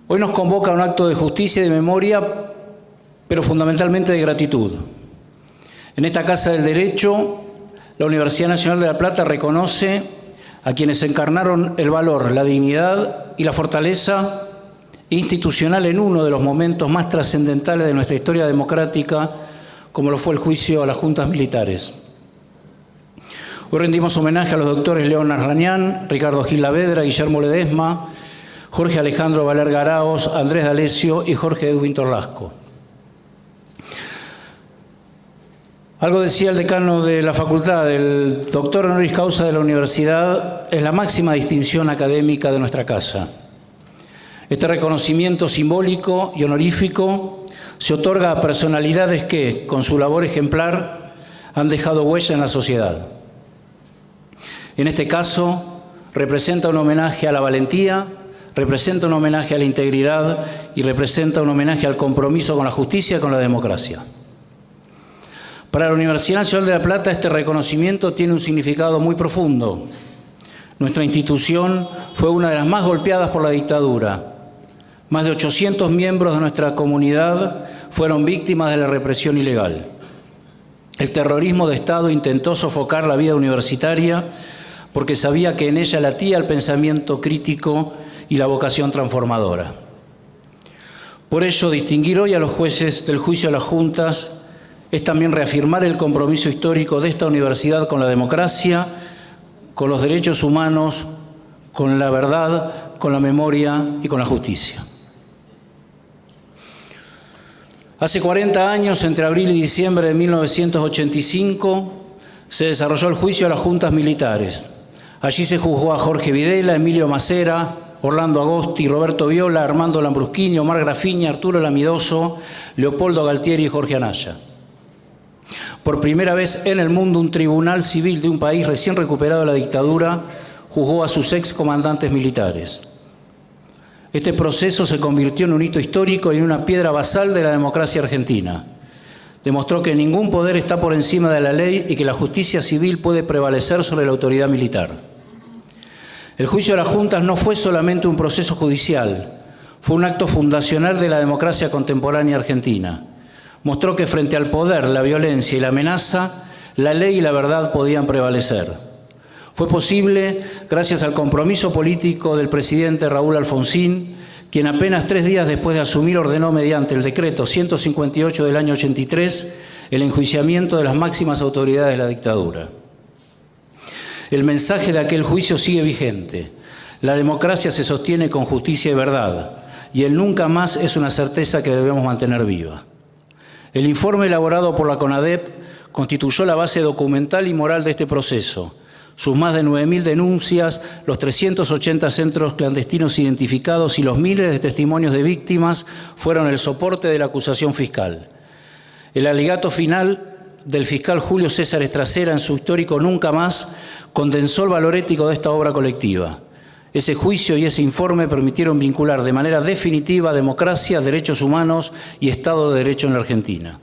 Hoy nos convoca a un acto de justicia y de memoria, pero fundamentalmente de gratitud. En esta Casa del Derecho, la Universidad Nacional de La Plata reconoce a quienes encarnaron el valor, la dignidad y la fortaleza institucional en uno de los momentos más trascendentales de nuestra historia democrática, como lo fue el juicio a las juntas militares. Hoy rendimos homenaje a los doctores León Arlañán, Ricardo Gil Lavedra, Guillermo Ledesma, Jorge Alejandro Valer Garaos, Andrés D'Alessio y Jorge Edwin Torlasco. Algo decía el decano de la facultad, el doctor honoris causa de la universidad es la máxima distinción académica de nuestra casa. Este reconocimiento simbólico y honorífico se otorga a personalidades que, con su labor ejemplar, han dejado huella en la sociedad. En este caso, representa un homenaje a la valentía, representa un homenaje a la integridad y representa un homenaje al compromiso con la justicia y con la democracia. Para la Universidad Nacional de La Plata, este reconocimiento tiene un significado muy profundo. Nuestra institución fue una de las más golpeadas por la dictadura. Más de 800 miembros de nuestra comunidad fueron víctimas de la represión ilegal. El terrorismo de Estado intentó sofocar la vida universitaria porque sabía que en ella latía el pensamiento crítico y la vocación transformadora. Por ello, distinguir hoy a los jueces del juicio a las juntas es también reafirmar el compromiso histórico de esta universidad con la democracia, con los derechos humanos, con la verdad, con la memoria y con la justicia. Hace 40 años, entre abril y diciembre de 1985, se desarrolló el juicio a las juntas militares. Allí se juzgó a Jorge Videla, Emilio Macera, Orlando Agosti, Roberto Viola, Armando Lambruschini, Omar Grafiña, Arturo Lamidoso, Leopoldo Galtieri y Jorge Anaya. Por primera vez en el mundo, un tribunal civil de un país recién recuperado de la dictadura juzgó a sus excomandantes militares. Este proceso se convirtió en un hito histórico y en una piedra basal de la democracia argentina. Demostró que ningún poder está por encima de la ley y que la justicia civil puede prevalecer sobre la autoridad militar. El juicio a las juntas no fue solamente un proceso judicial, fue un acto fundacional de la democracia contemporánea argentina. Mostró que frente al poder, la violencia y la amenaza, la ley y la verdad podían prevalecer. Fue posible gracias al compromiso político del presidente Raúl Alfonsín, quien apenas 3 días después de asumir ordenó mediante el decreto 158 del año 83 el enjuiciamiento de las máximas autoridades de la dictadura. El mensaje de aquel juicio sigue vigente. La democracia se sostiene con justicia y verdad, y el nunca más es una certeza que debemos mantener viva. El informe elaborado por la CONADEP constituyó la base documental y moral de este proceso. Sus más de 9.000 denuncias, los 380 centros clandestinos identificados y los miles de testimonios de víctimas fueron el soporte de la acusación fiscal. El alegato final del fiscal Julio César Estracera en su histórico Nunca Más condensó el valor ético de esta obra colectiva. Ese juicio y ese informe permitieron vincular de manera definitiva democracia, derechos humanos y Estado de Derecho en la Argentina.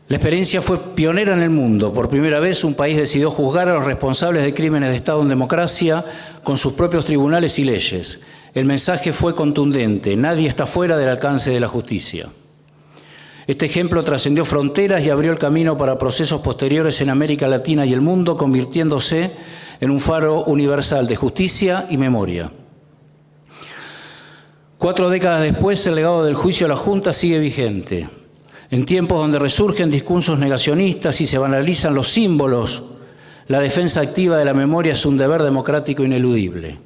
La experiencia fue pionera en el mundo. Por primera vez, un país decidió juzgar a los responsables de crímenes de Estado en democracia con sus propios tribunales y leyes. El mensaje fue contundente: nadie está fuera del alcance de la justicia. Este ejemplo trascendió fronteras y abrió el camino para procesos posteriores en América Latina y el mundo, convirtiéndose en un faro universal de justicia y memoria. 4 décadas después, el legado del juicio a la Junta sigue vigente. En tiempos donde resurgen discursos negacionistas y se banalizan los símbolos, la defensa activa de la memoria es un deber democrático ineludible.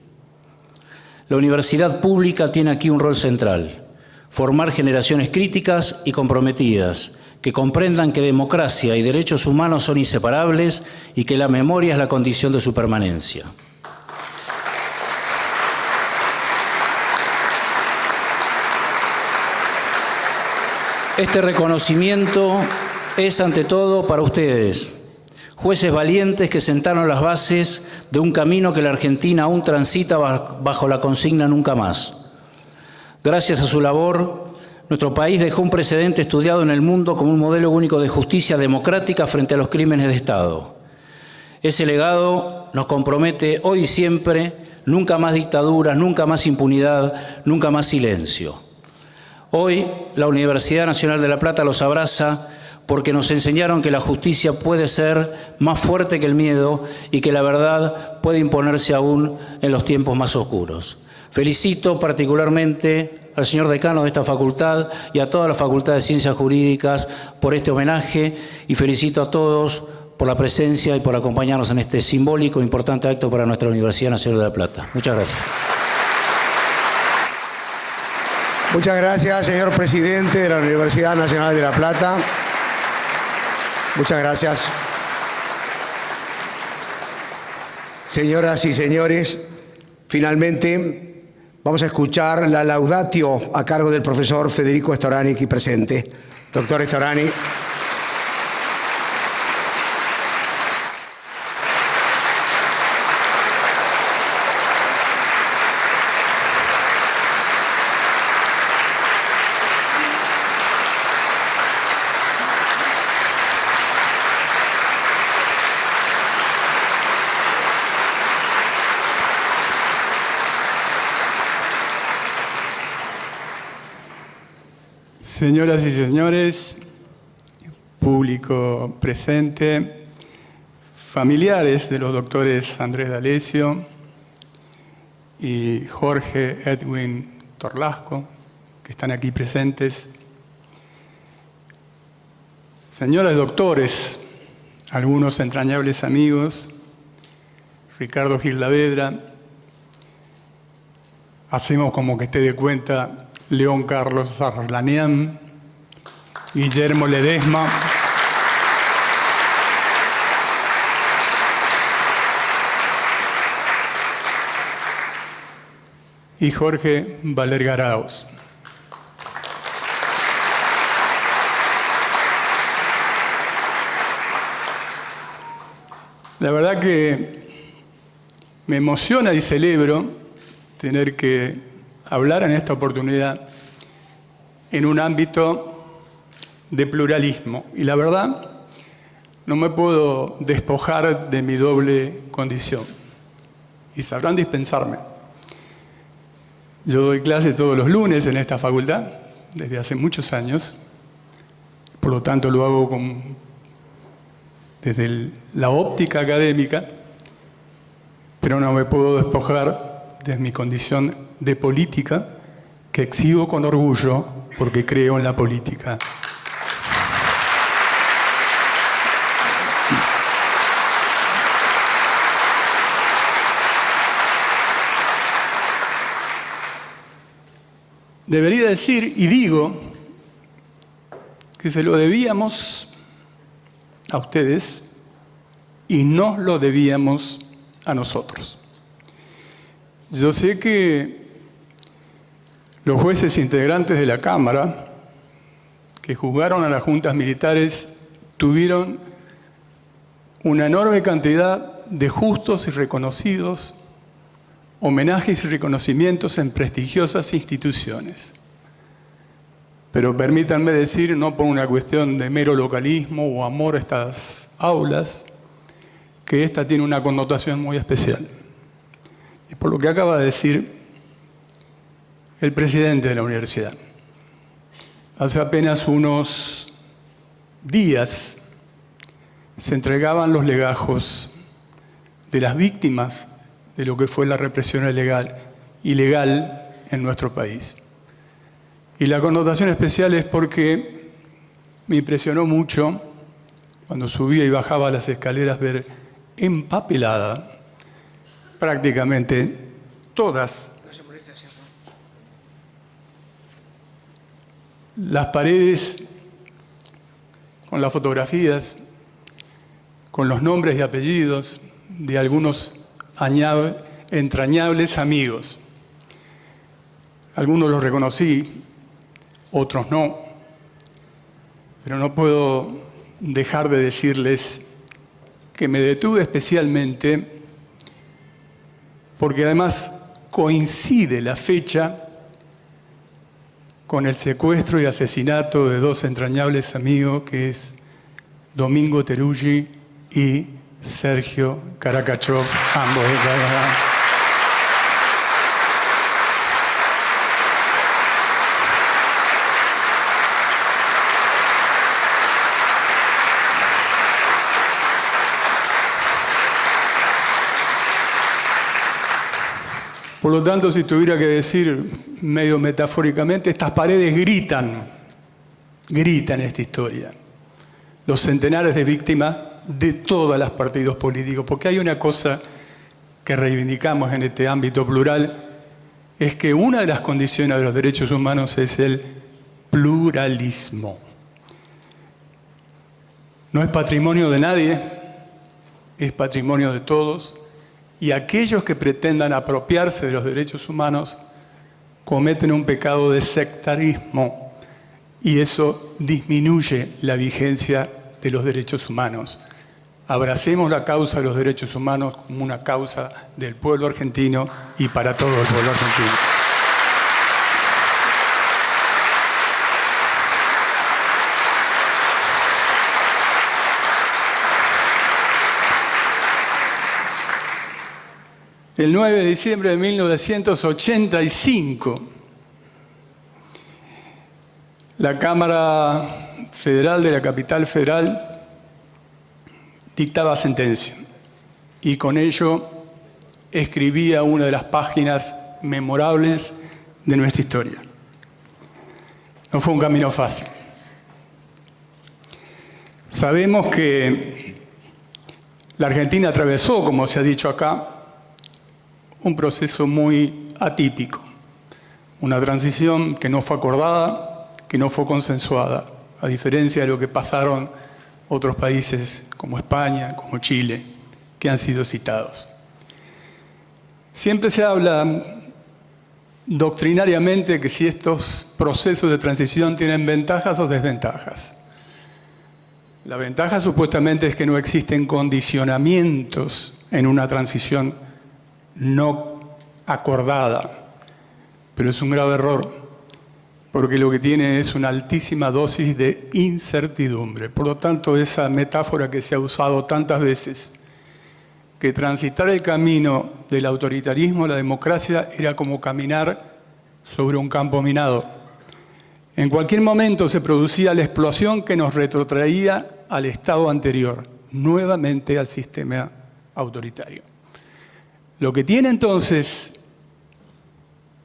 La universidad pública tiene aquí un rol central: formar generaciones críticas y comprometidas, que comprendan que democracia y derechos humanos son inseparables y que la memoria es la condición de su permanencia. Este reconocimiento es ante todo para ustedes, jueces valientes que sentaron las bases de un camino que la Argentina aún transita bajo la consigna Nunca Más. Gracias a su labor, nuestro país dejó un precedente estudiado en el mundo como un modelo único de justicia democrática frente a los crímenes de Estado. Ese legado nos compromete hoy y siempre: nunca más dictaduras, nunca más impunidad, nunca más silencio. Hoy la Universidad Nacional de La Plata los abraza porque nos enseñaron que la justicia puede ser más fuerte que el miedo y que la verdad puede imponerse aún en los tiempos más oscuros. Felicito particularmente al señor decano de esta facultad y a toda la Facultad de Ciencias Jurídicas por este homenaje, y felicito a todos por la presencia y por acompañarnos en este simbólico e importante acto para nuestra Universidad Nacional de La Plata. Muchas gracias. Muchas gracias, señor presidente de la Universidad Nacional de La Plata. Muchas gracias. Señoras y señores, finalmente vamos a escuchar la laudatio a cargo del profesor Federico Storani, aquí presente. Doctor Storani. Señoras y señores, público presente, familiares de los doctores Andrés D'Alessio y Jorge Edwin Torlasco, que están aquí presentes, señores doctores, algunos entrañables amigos, Ricardo Gil Lavedra, hacemos como que esté de cuenta León Carlos Arlanian, Guillermo Ledesma, y Jorge Valer Garaos. La verdad que me emociona y celebro tener que hablar en esta oportunidad en un ámbito de pluralismo. Y la verdad, no me puedo despojar de mi doble condición. Y sabrán dispensarme. Yo doy clase todos los lunes en esta facultad, desde hace muchos años. Por lo tanto, lo hago desde la óptica académica, pero no me puedo despojar de mi condición de política, que exhibo con orgullo porque creo en la política. Debería decir, y digo, que se lo debíamos a ustedes y no lo debíamos a nosotros. Yo sé que los jueces integrantes de la Cámara que juzgaron a las juntas militares tuvieron una enorme cantidad de justos y reconocidos homenajes y reconocimientos en prestigiosas instituciones. Pero permítanme decir, no por una cuestión de mero localismo o amor a estas aulas, que esta tiene una connotación muy especial. Y por lo que acaba de decir el presidente de la universidad. Hace apenas unos días se entregaban los legajos de las víctimas de lo que fue la represión ilegal en nuestro país. Y la connotación especial es porque me impresionó mucho cuando subía y bajaba las escaleras ver empapelada prácticamente todas las paredes con las fotografías, con los nombres y apellidos de algunos entrañables amigos. Algunos los reconocí, otros no, pero no puedo dejar de decirles que me detuve especialmente porque además coincide la fecha con el secuestro y asesinato de dos entrañables amigos, que es Domingo Teruggi y Sergio Karakachov, ambos de Canadá. Por lo tanto, si tuviera que decir medio metafóricamente, estas paredes gritan esta historia. Los centenares de víctimas de todos los partidos políticos, porque hay una cosa que reivindicamos en este ámbito plural, es que una de las condiciones de los derechos humanos es el pluralismo. no es patrimonio de nadie, es patrimonio de todos, y aquellos que pretendan apropiarse de los derechos humanos cometen un pecado de sectarismo, y eso disminuye la vigencia de los derechos humanos. Abracemos la causa de los derechos humanos como una causa del pueblo argentino y para todo el pueblo argentino. El 9 de diciembre de 1985, la Cámara Federal de la Capital Federal dictaba sentencia y con ello escribía una de las páginas memorables de nuestra historia. No fue un camino fácil. Sabemos que la Argentina atravesó, como se ha dicho acá, un proceso muy atípico, una transición que no fue acordada, que no fue consensuada, a diferencia de lo que pasaron otros países como España, como Chile, que han sido citados. Siempre se habla doctrinariamente que si estos procesos de transición tienen ventajas o desventajas. La ventaja supuestamente es que no existen condicionamientos en una transición no acordada, pero es un grave error, porque lo que tiene es una altísima dosis de incertidumbre. Por lo tanto, esa metáfora que se ha usado tantas veces, que transitar el camino del autoritarismo a la democracia era como caminar sobre un campo minado. En cualquier momento se producía la explosión que nos retrotraía al estado anterior, nuevamente al sistema autoritario. Lo que tiene entonces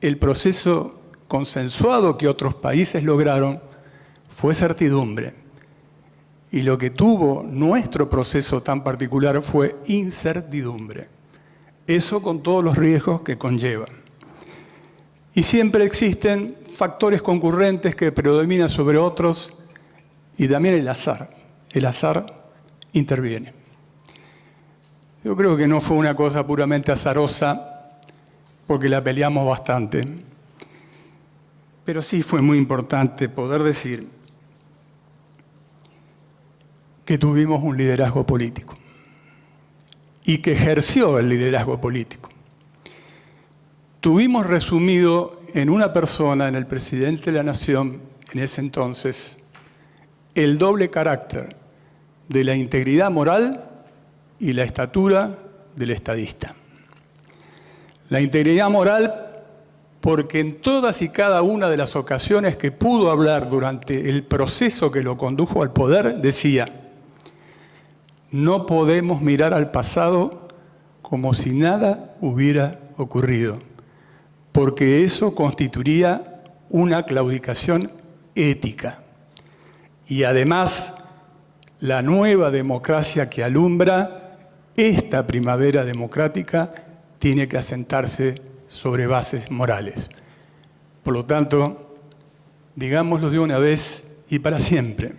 el proceso consensuado que otros países lograron fue certidumbre. Y lo que tuvo nuestro proceso tan particular fue incertidumbre. Eso con todos los riesgos que conlleva. Y siempre existen factores concurrentes que predominan sobre otros y también el azar. El azar interviene. Yo creo que no fue una cosa puramente azarosa, porque la peleamos bastante. Pero sí fue muy importante poder decir que tuvimos un liderazgo político y que ejerció el liderazgo político. Tuvimos resumido en una persona, en el presidente de la Nación, en ese entonces, el doble carácter de la integridad moral y la estatura del estadista. La integridad moral porque en todas y cada una de las ocasiones que pudo hablar durante el proceso que lo condujo al poder, decía: no podemos mirar al pasado como si nada hubiera ocurrido, porque eso constituiría una claudicación ética. Y además, la nueva democracia que alumbra esta primavera democrática tiene que asentarse sobre bases morales. Por lo tanto, digámoslo de una vez y para siempre,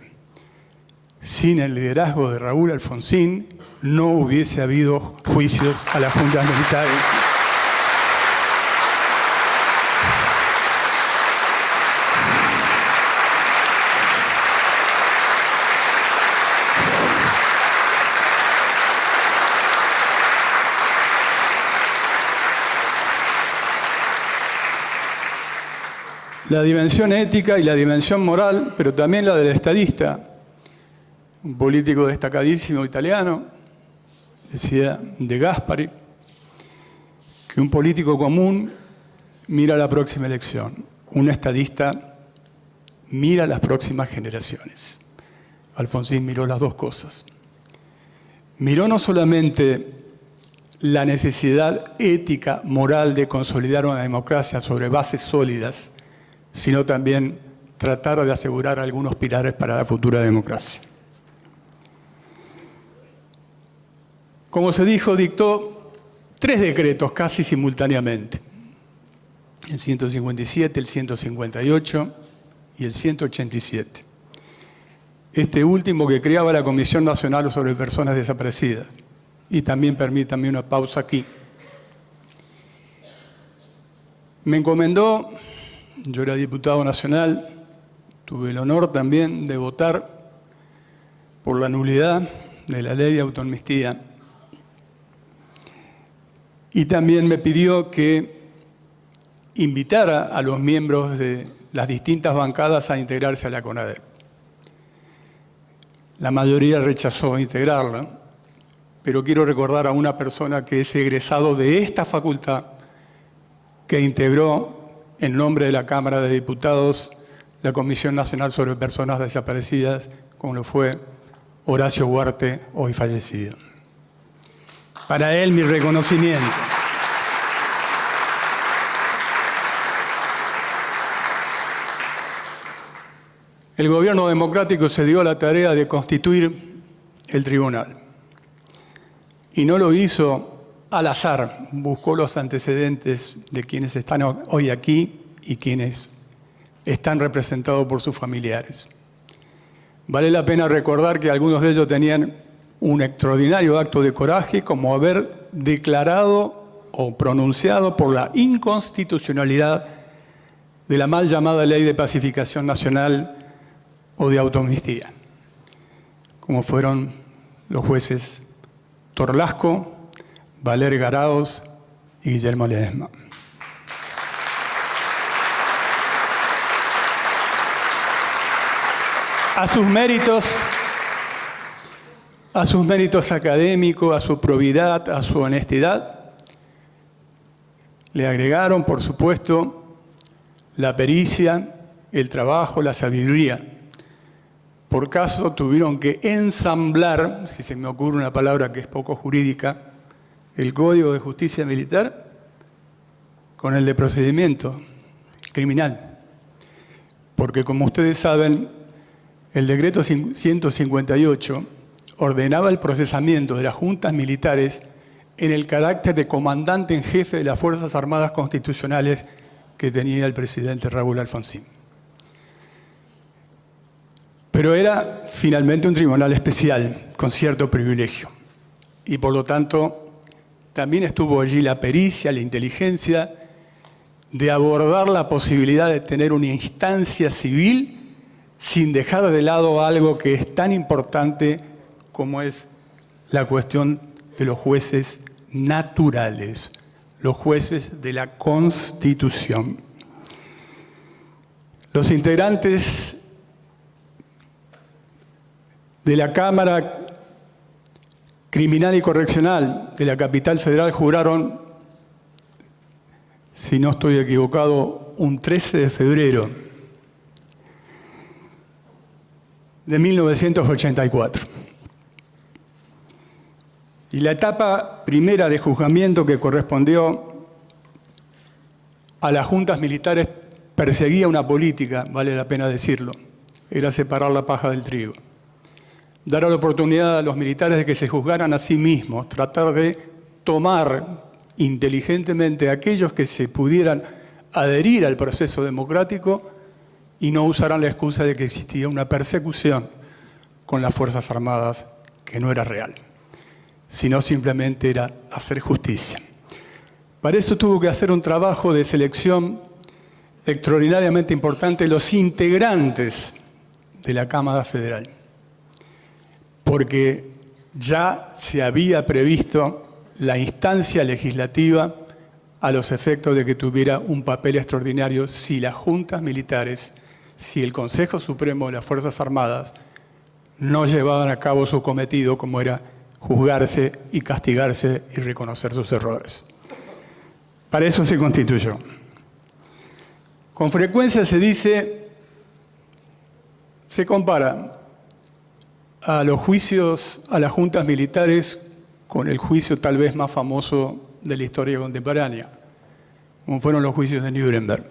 sin el liderazgo de Raúl Alfonsín no hubiese habido juicios a las juntas militares. La dimensión ética y la dimensión moral, pero también la del estadista, un político destacadísimo italiano, decía De Gasperi, que un político común mira la próxima elección, un estadista mira las próximas generaciones. Alfonsín miró las dos cosas. Miró no solamente la necesidad ética, moral de consolidar una democracia sobre bases sólidas, sino también tratar de asegurar algunos pilares para la futura democracia. Como se dijo, dictó 3 decretos casi simultáneamente: el 157, el 158 y el 187. este último que creaba la Comisión Nacional sobre Personas Desaparecidas. Y también permítanme una pausa aquí. Me encomendó, yo era diputado nacional, tuve el honor también de votar por la nulidad de la ley de autoamnistía. Y también me pidió que invitara a los miembros de las distintas bancadas a integrarse a la CONADEP. La mayoría rechazó integrarla, pero quiero recordar a una persona que es egresado de esta facultad, que integró en nombre de la Cámara de Diputados la Comisión Nacional sobre Personas Desaparecidas, como lo fue Horacio Huarte, hoy fallecido. Para él, mi reconocimiento. El gobierno democrático se dio a la tarea de constituir el tribunal. Y no lo hizo al azar, buscó los antecedentes de quienes están hoy aquí y quienes están representados por sus familiares. Vale la pena recordar que algunos de ellos tenían un extraordinario acto de coraje, como haber declarado o pronunciado por la inconstitucionalidad de la mal llamada Ley de Pacificación Nacional o de autoamnistía, como fueron los jueces Torlasco, Valer Garaos y Guillermo Ledesma. A sus méritos académicos, a su probidad, a su honestidad, le agregaron, por supuesto, la pericia, el trabajo, la sabiduría. Por caso tuvieron que ensamblar, si se me ocurre una palabra que es poco jurídica, el Código de Justicia Militar con el de procedimiento criminal. Porque como ustedes saben, el decreto 158 ordenaba el procesamiento de las juntas militares en el carácter de comandante en jefe de las Fuerzas Armadas Constitucionales que tenía el presidente Raúl Alfonsín. Pero era finalmente un tribunal especial, con cierto privilegio. Y por lo tanto, también estuvo allí la pericia, la inteligencia, de abordar la posibilidad de tener una instancia civil sin dejar de lado algo que es tan importante como es la cuestión de los jueces naturales, los jueces de la Constitución. Los integrantes de la Cámara Criminal y Correccional de la Capital Federal juraron, si no estoy equivocado, un 13 de febrero de 1984. Y la etapa primera de juzgamiento que correspondió a las juntas militares perseguía una política, vale la pena decirlo, era separar la paja del trigo. Dar la oportunidad a los militares de que se juzgaran a sí mismos, tratar de tomar inteligentemente a aquellos que se pudieran adherir al proceso democrático y no usaran la excusa de que existía una persecución con las Fuerzas Armadas que no era real, sino simplemente era hacer justicia. Para eso tuvo que hacer un trabajo de selección extraordinariamente importante los integrantes de la Cámara Federal, porque ya se había previsto la instancia legislativa a los efectos de que tuviera un papel extraordinario si las juntas militares, si el Consejo Supremo de las Fuerzas Armadas no llevaban a cabo su cometido, como era juzgarse y castigarse y reconocer sus errores. Para eso se constituyó. Con frecuencia se dice, se compara a los juicios, a las juntas militares con el juicio tal vez más famoso de la historia contemporánea, como fueron los juicios de Nuremberg.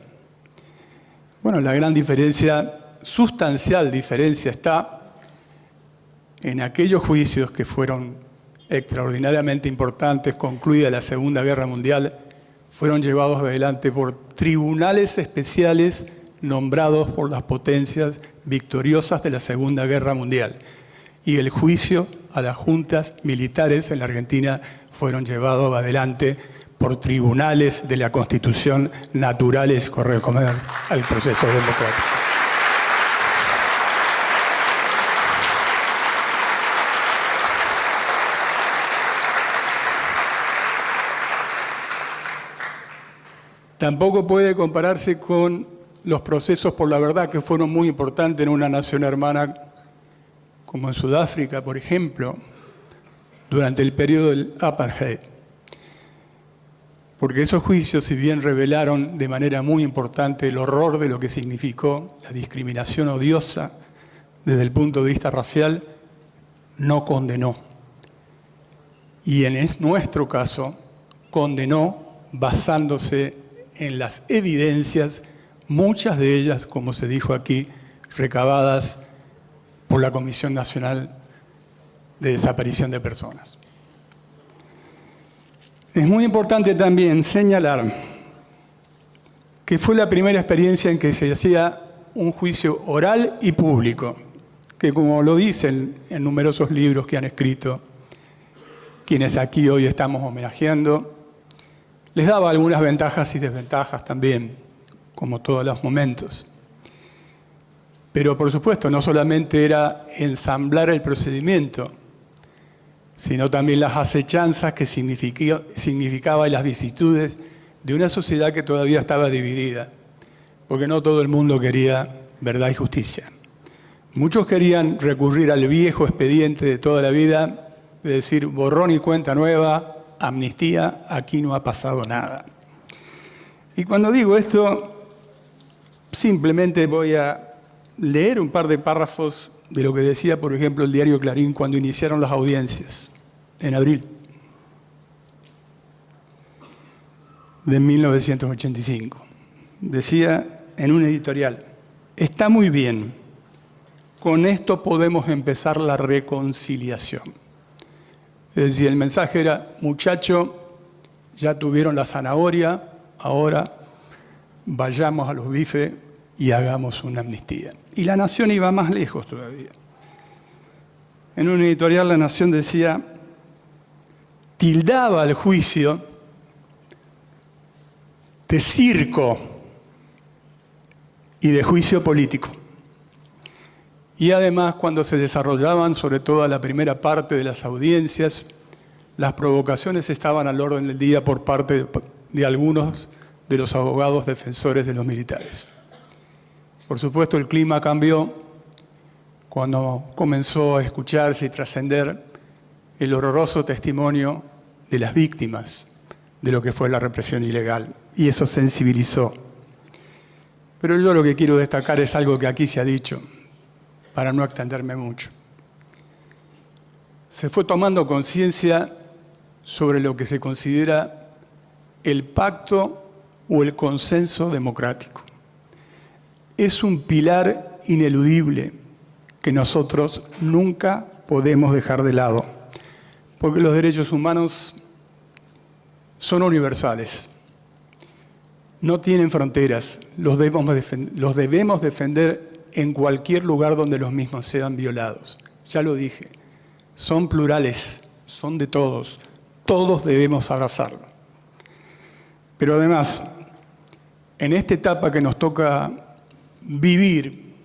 Bueno, la gran diferencia, sustancial diferencia está en aquellos juicios que fueron extraordinariamente importantes, concluida la Segunda Guerra Mundial, fueron llevados adelante por tribunales especiales nombrados por las potencias victoriosas de la Segunda Guerra Mundial. Y el juicio a las juntas militares en la Argentina fueron llevados adelante por tribunales de la Constitución naturales corresponden al proceso democrático. Tampoco puede compararse con los procesos por la verdad que fueron muy importantes en una nación hermana como en Sudáfrica, por ejemplo, durante el periodo del apartheid. Porque esos juicios, si bien revelaron de manera muy importante el horror de lo que significó la discriminación odiosa desde el punto de vista racial, no condenó. Y en nuestro caso, condenó basándose en las evidencias, muchas de ellas, como se dijo aquí, recabadas por la Comisión Nacional de Desaparición de Personas. Es muy importante también señalar que fue la primera experiencia en que se hacía un juicio oral y público, que como lo dicen en numerosos libros que han escrito quienes aquí hoy estamos homenajeando, les daba algunas ventajas y desventajas también, como todos los momentos. Pero por supuesto, no solamente era ensamblar el procedimiento, sino también las acechanzas que significaba y las vicisitudes de una sociedad que todavía estaba dividida, porque no todo el mundo quería verdad y justicia. Muchos querían recurrir al viejo expediente de toda la vida, de decir borrón y cuenta nueva, amnistía, aquí no ha pasado nada. Y cuando digo esto, simplemente voy a leer un par de párrafos de lo que decía, por ejemplo, el diario Clarín cuando iniciaron las audiencias, en abril de 1985. Decía en un editorial, está muy bien, con esto podemos empezar la reconciliación. Es decir, el mensaje era, muchacho, ya tuvieron la zanahoria, ahora vayamos a los bifes y hagamos una amnistía. Y La Nación iba más lejos todavía. En un editorial La Nación decía, tildaba el juicio de circo y de juicio político. Y además, cuando se desarrollaban, sobre todo la primera parte de las audiencias, las provocaciones estaban al orden del día por parte de algunos de los abogados defensores de los militares. Por supuesto, el clima cambió cuando comenzó a escucharse y trascender el horroroso testimonio de las víctimas de lo que fue la represión ilegal. Y eso sensibilizó. Pero yo lo que quiero destacar es algo que aquí se ha dicho, para no extenderme mucho. Se fue tomando conciencia sobre lo que se considera el pacto o el consenso democrático. Es un pilar ineludible que nosotros nunca podemos dejar de lado, porque los derechos humanos son universales, no tienen fronteras, los debemos defender en cualquier lugar donde los mismos sean violados. Ya lo dije, son plurales, son de todos, todos debemos abrazarlo. Pero además, en esta etapa que nos toca vivir,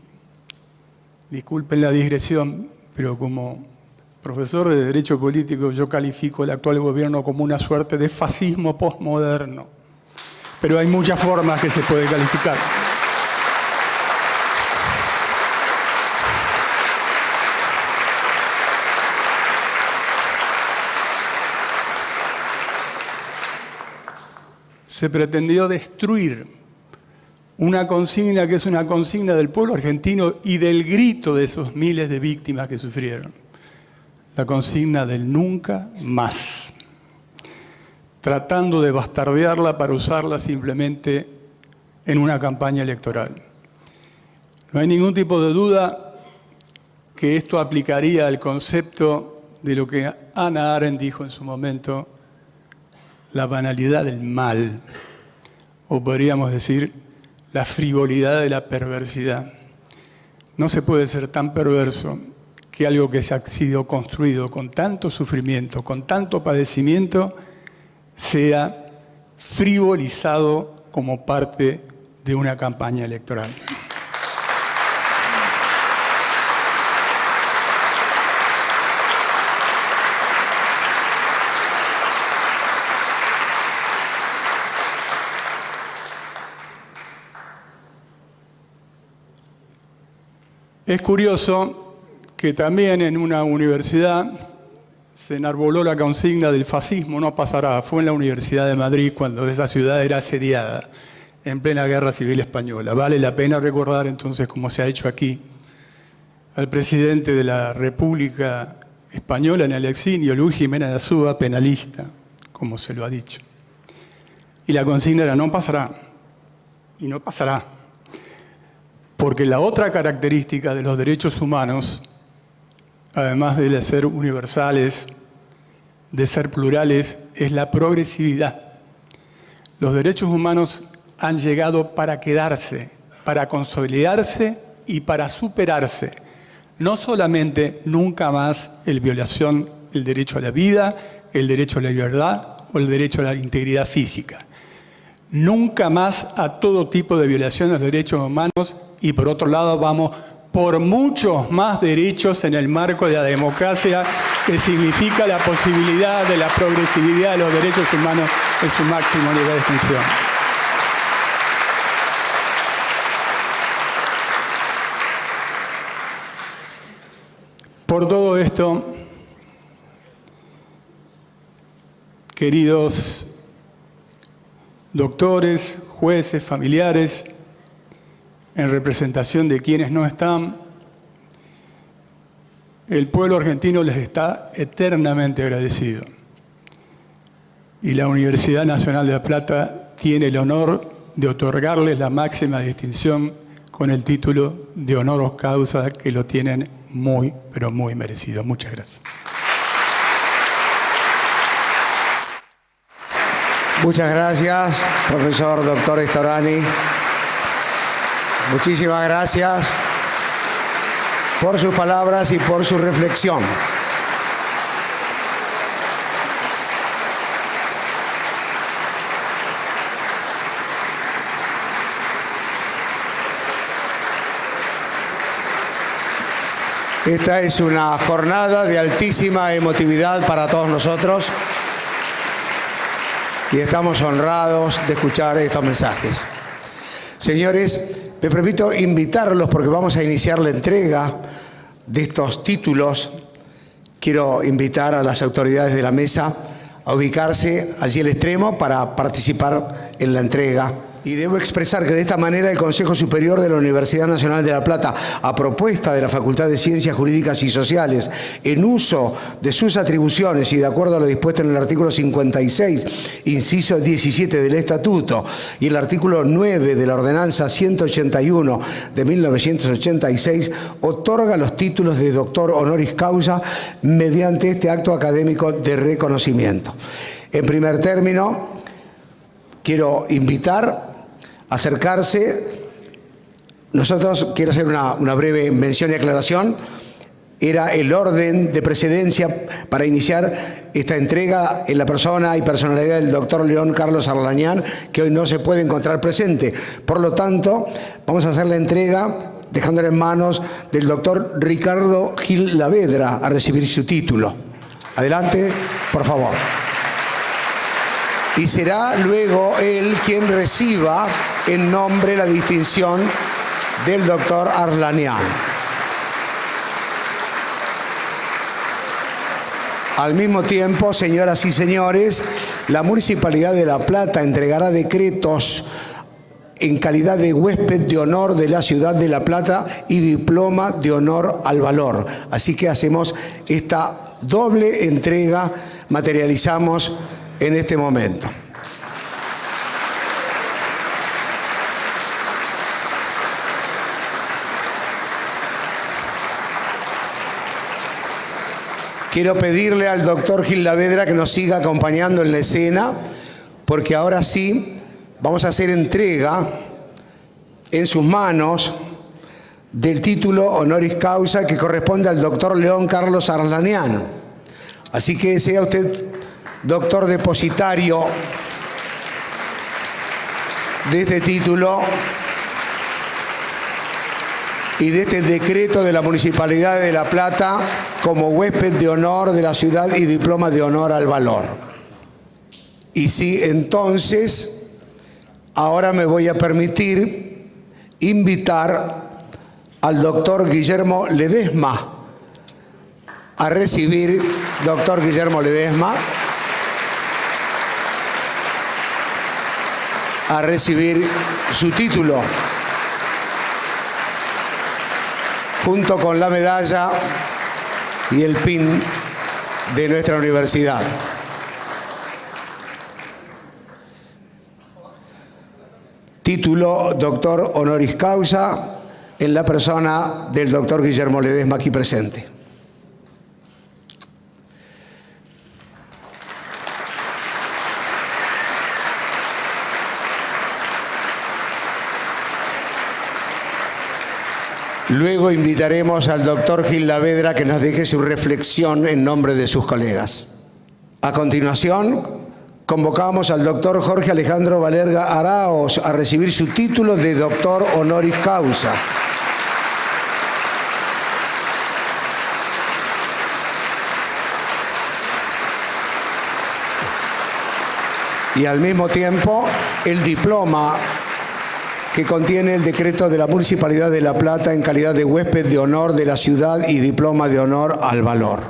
disculpen la digresión, pero como profesor de Derecho Político yo califico el actual gobierno como una suerte de fascismo postmoderno. Pero hay muchas formas que se puede calificar. Se pretendió destruir una consigna que es una consigna del pueblo argentino y del grito de esos miles de víctimas que sufrieron. La consigna del nunca más. Tratando de bastardearla para usarla simplemente en una campaña electoral. No hay ningún tipo de duda que esto aplicaría al concepto de lo que Hannah Arendt dijo en su momento, la banalidad del mal, o podríamos decir, la frivolidad de la perversidad. No se puede ser tan perverso que algo que se ha sido construido con tanto sufrimiento, con tanto padecimiento, sea frivolizado como parte de una campaña electoral. Es curioso que también en una universidad se enarboló la consigna del fascismo no pasará. Fue en la Universidad de Madrid cuando esa ciudad era asediada en plena Guerra Civil Española. Vale la pena recordar entonces, como se ha hecho aquí, al presidente de la República Española en el exilio, Luis Jiménez de Azúa, penalista, como se lo ha dicho. Y la consigna era no pasará, y no pasará. Porque la otra característica de los derechos humanos, además de ser universales, de ser plurales, es la progresividad. Los derechos humanos han llegado para quedarse, para consolidarse y para superarse. No solamente nunca más el derecho a la vida, el derecho a la libertad o el derecho a la integridad física. Nunca más a todo tipo de violaciones de los derechos humanos y por otro lado vamos por muchos más derechos en el marco de la democracia que significa la posibilidad de la progresividad de los derechos humanos en su máximo nivel de extensión. Por todo esto, queridos doctores, jueces, familiares, en representación de quienes no están, el pueblo argentino les está eternamente agradecido. Y la Universidad Nacional de La Plata tiene el honor de otorgarles la máxima distinción con el título de honoris causa que lo tienen muy, pero muy merecido. Muchas gracias. Muchas gracias, profesor doctor Storani. Muchísimas gracias por sus palabras y por su reflexión. Esta es una jornada de altísima emotividad para todos nosotros y estamos honrados de escuchar estos mensajes. Señores, me permito invitarlos porque vamos a iniciar la entrega de estos títulos. Quiero invitar a las autoridades de la mesa a ubicarse allí al extremo para participar en la entrega. Y debo expresar que de esta manera el Consejo Superior de la Universidad Nacional de La Plata, a propuesta de la Facultad de Ciencias Jurídicas y Sociales, en uso de sus atribuciones y de acuerdo a lo dispuesto en el artículo 56, inciso 17 del Estatuto y el artículo 9 de la Ordenanza 181 de 1986, otorga los títulos de doctor honoris causa mediante este acto académico de reconocimiento. En primer término, quiero invitar a acercarse. Quiero hacer una breve mención y aclaración. Era el orden de precedencia para iniciar esta entrega en la persona y personalidad del doctor León Carlos Arlañán, que hoy no se puede encontrar presente. Por lo tanto, vamos a hacer la entrega dejándole en manos del doctor Ricardo Gil Lavedra a recibir su título. Adelante, por favor. Y será luego él quien reciba en nombre la distinción del doctor Arlañán. Al mismo tiempo, señoras y señores, la Municipalidad de La Plata entregará decretos en calidad de huésped de honor de la ciudad de La Plata y diploma de honor al valor. Así que hacemos esta doble entrega, materializamos en este momento. Quiero pedirle al doctor Gil Lavedra que nos siga acompañando en la escena, porque ahora sí vamos a hacer entrega en sus manos del título honoris causa que corresponde al doctor León Carlos Arlanian. Así que sea usted doctor depositario de este título y de este decreto de la Municipalidad de La Plata como huésped de honor de la ciudad y diploma de honor al valor. Y sí, entonces, ahora me voy a permitir invitar al doctor Guillermo Ledesma a recibir, doctor Guillermo Ledesma, a recibir su título, junto con la medalla y el pin de nuestra universidad. Título doctor honoris causa en la persona del doctor Guillermo Ledesma aquí presente. Luego invitaremos al doctor Gil Lavedra que nos deje su reflexión en nombre de sus colegas. A continuación, convocamos al doctor Jorge Alejandro Valerga Araos a recibir su título de doctor honoris causa. Y al mismo tiempo, el diploma que contiene el decreto de la Municipalidad de La Plata en calidad de huésped de honor de la ciudad y diploma de honor al valor.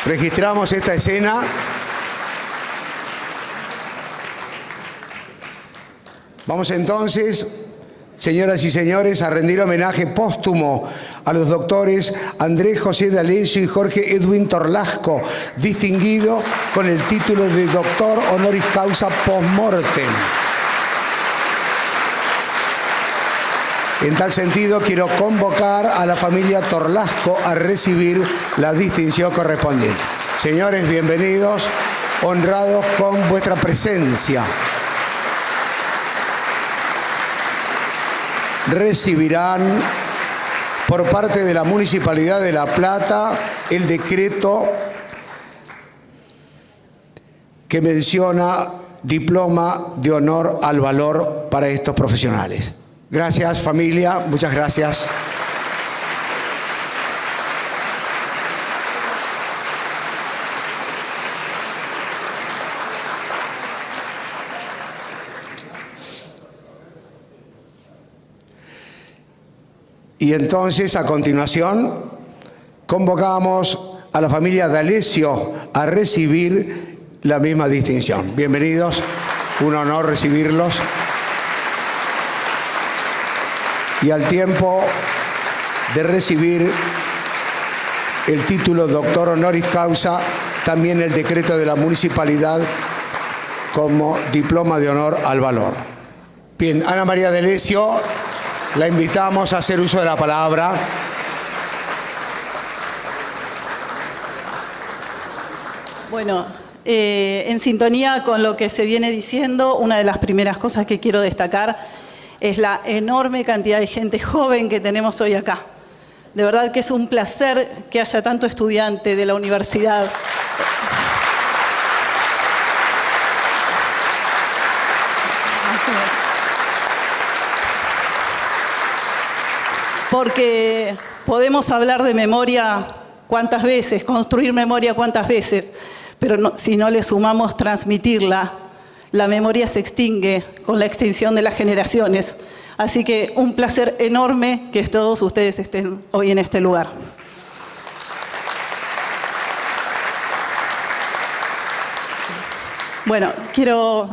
Registramos esta escena. Vamos entonces, señoras y señores, a rendir homenaje póstumo a los doctores Andrés José D'Alessio y Jorge Edwin Torlasco, distinguido con el título de doctor honoris causa post-mortem. En tal sentido, quiero convocar a la familia Torlasco a recibir la distinción correspondiente. Señores, bienvenidos, honrados con vuestra presencia. Recibirán por parte de la Municipalidad de La Plata el decreto que menciona diploma de honor al valor para estos profesionales. Gracias, familia. Muchas gracias. Y entonces, a continuación, convocamos a la familia D'Alessio a recibir la misma distinción. Bienvenidos, un honor recibirlos. Y al tiempo de recibir el título doctor honoris causa, también el decreto de la municipalidad como diploma de honor al valor. Bien, Ana María D'Alessio, la invitamos a hacer uso de la palabra. Bueno, en sintonía con lo que se viene diciendo, una de las primeras cosas que quiero destacar es la enorme cantidad de gente joven que tenemos hoy acá. De verdad que es un placer que haya tanto estudiante de la universidad. Porque podemos hablar de memoria cuántas veces, construir memoria cuántas veces, pero no, si no le sumamos transmitirla, la memoria se extingue con la extinción de las generaciones. Así que un placer enorme que todos ustedes estén hoy en este lugar. Bueno,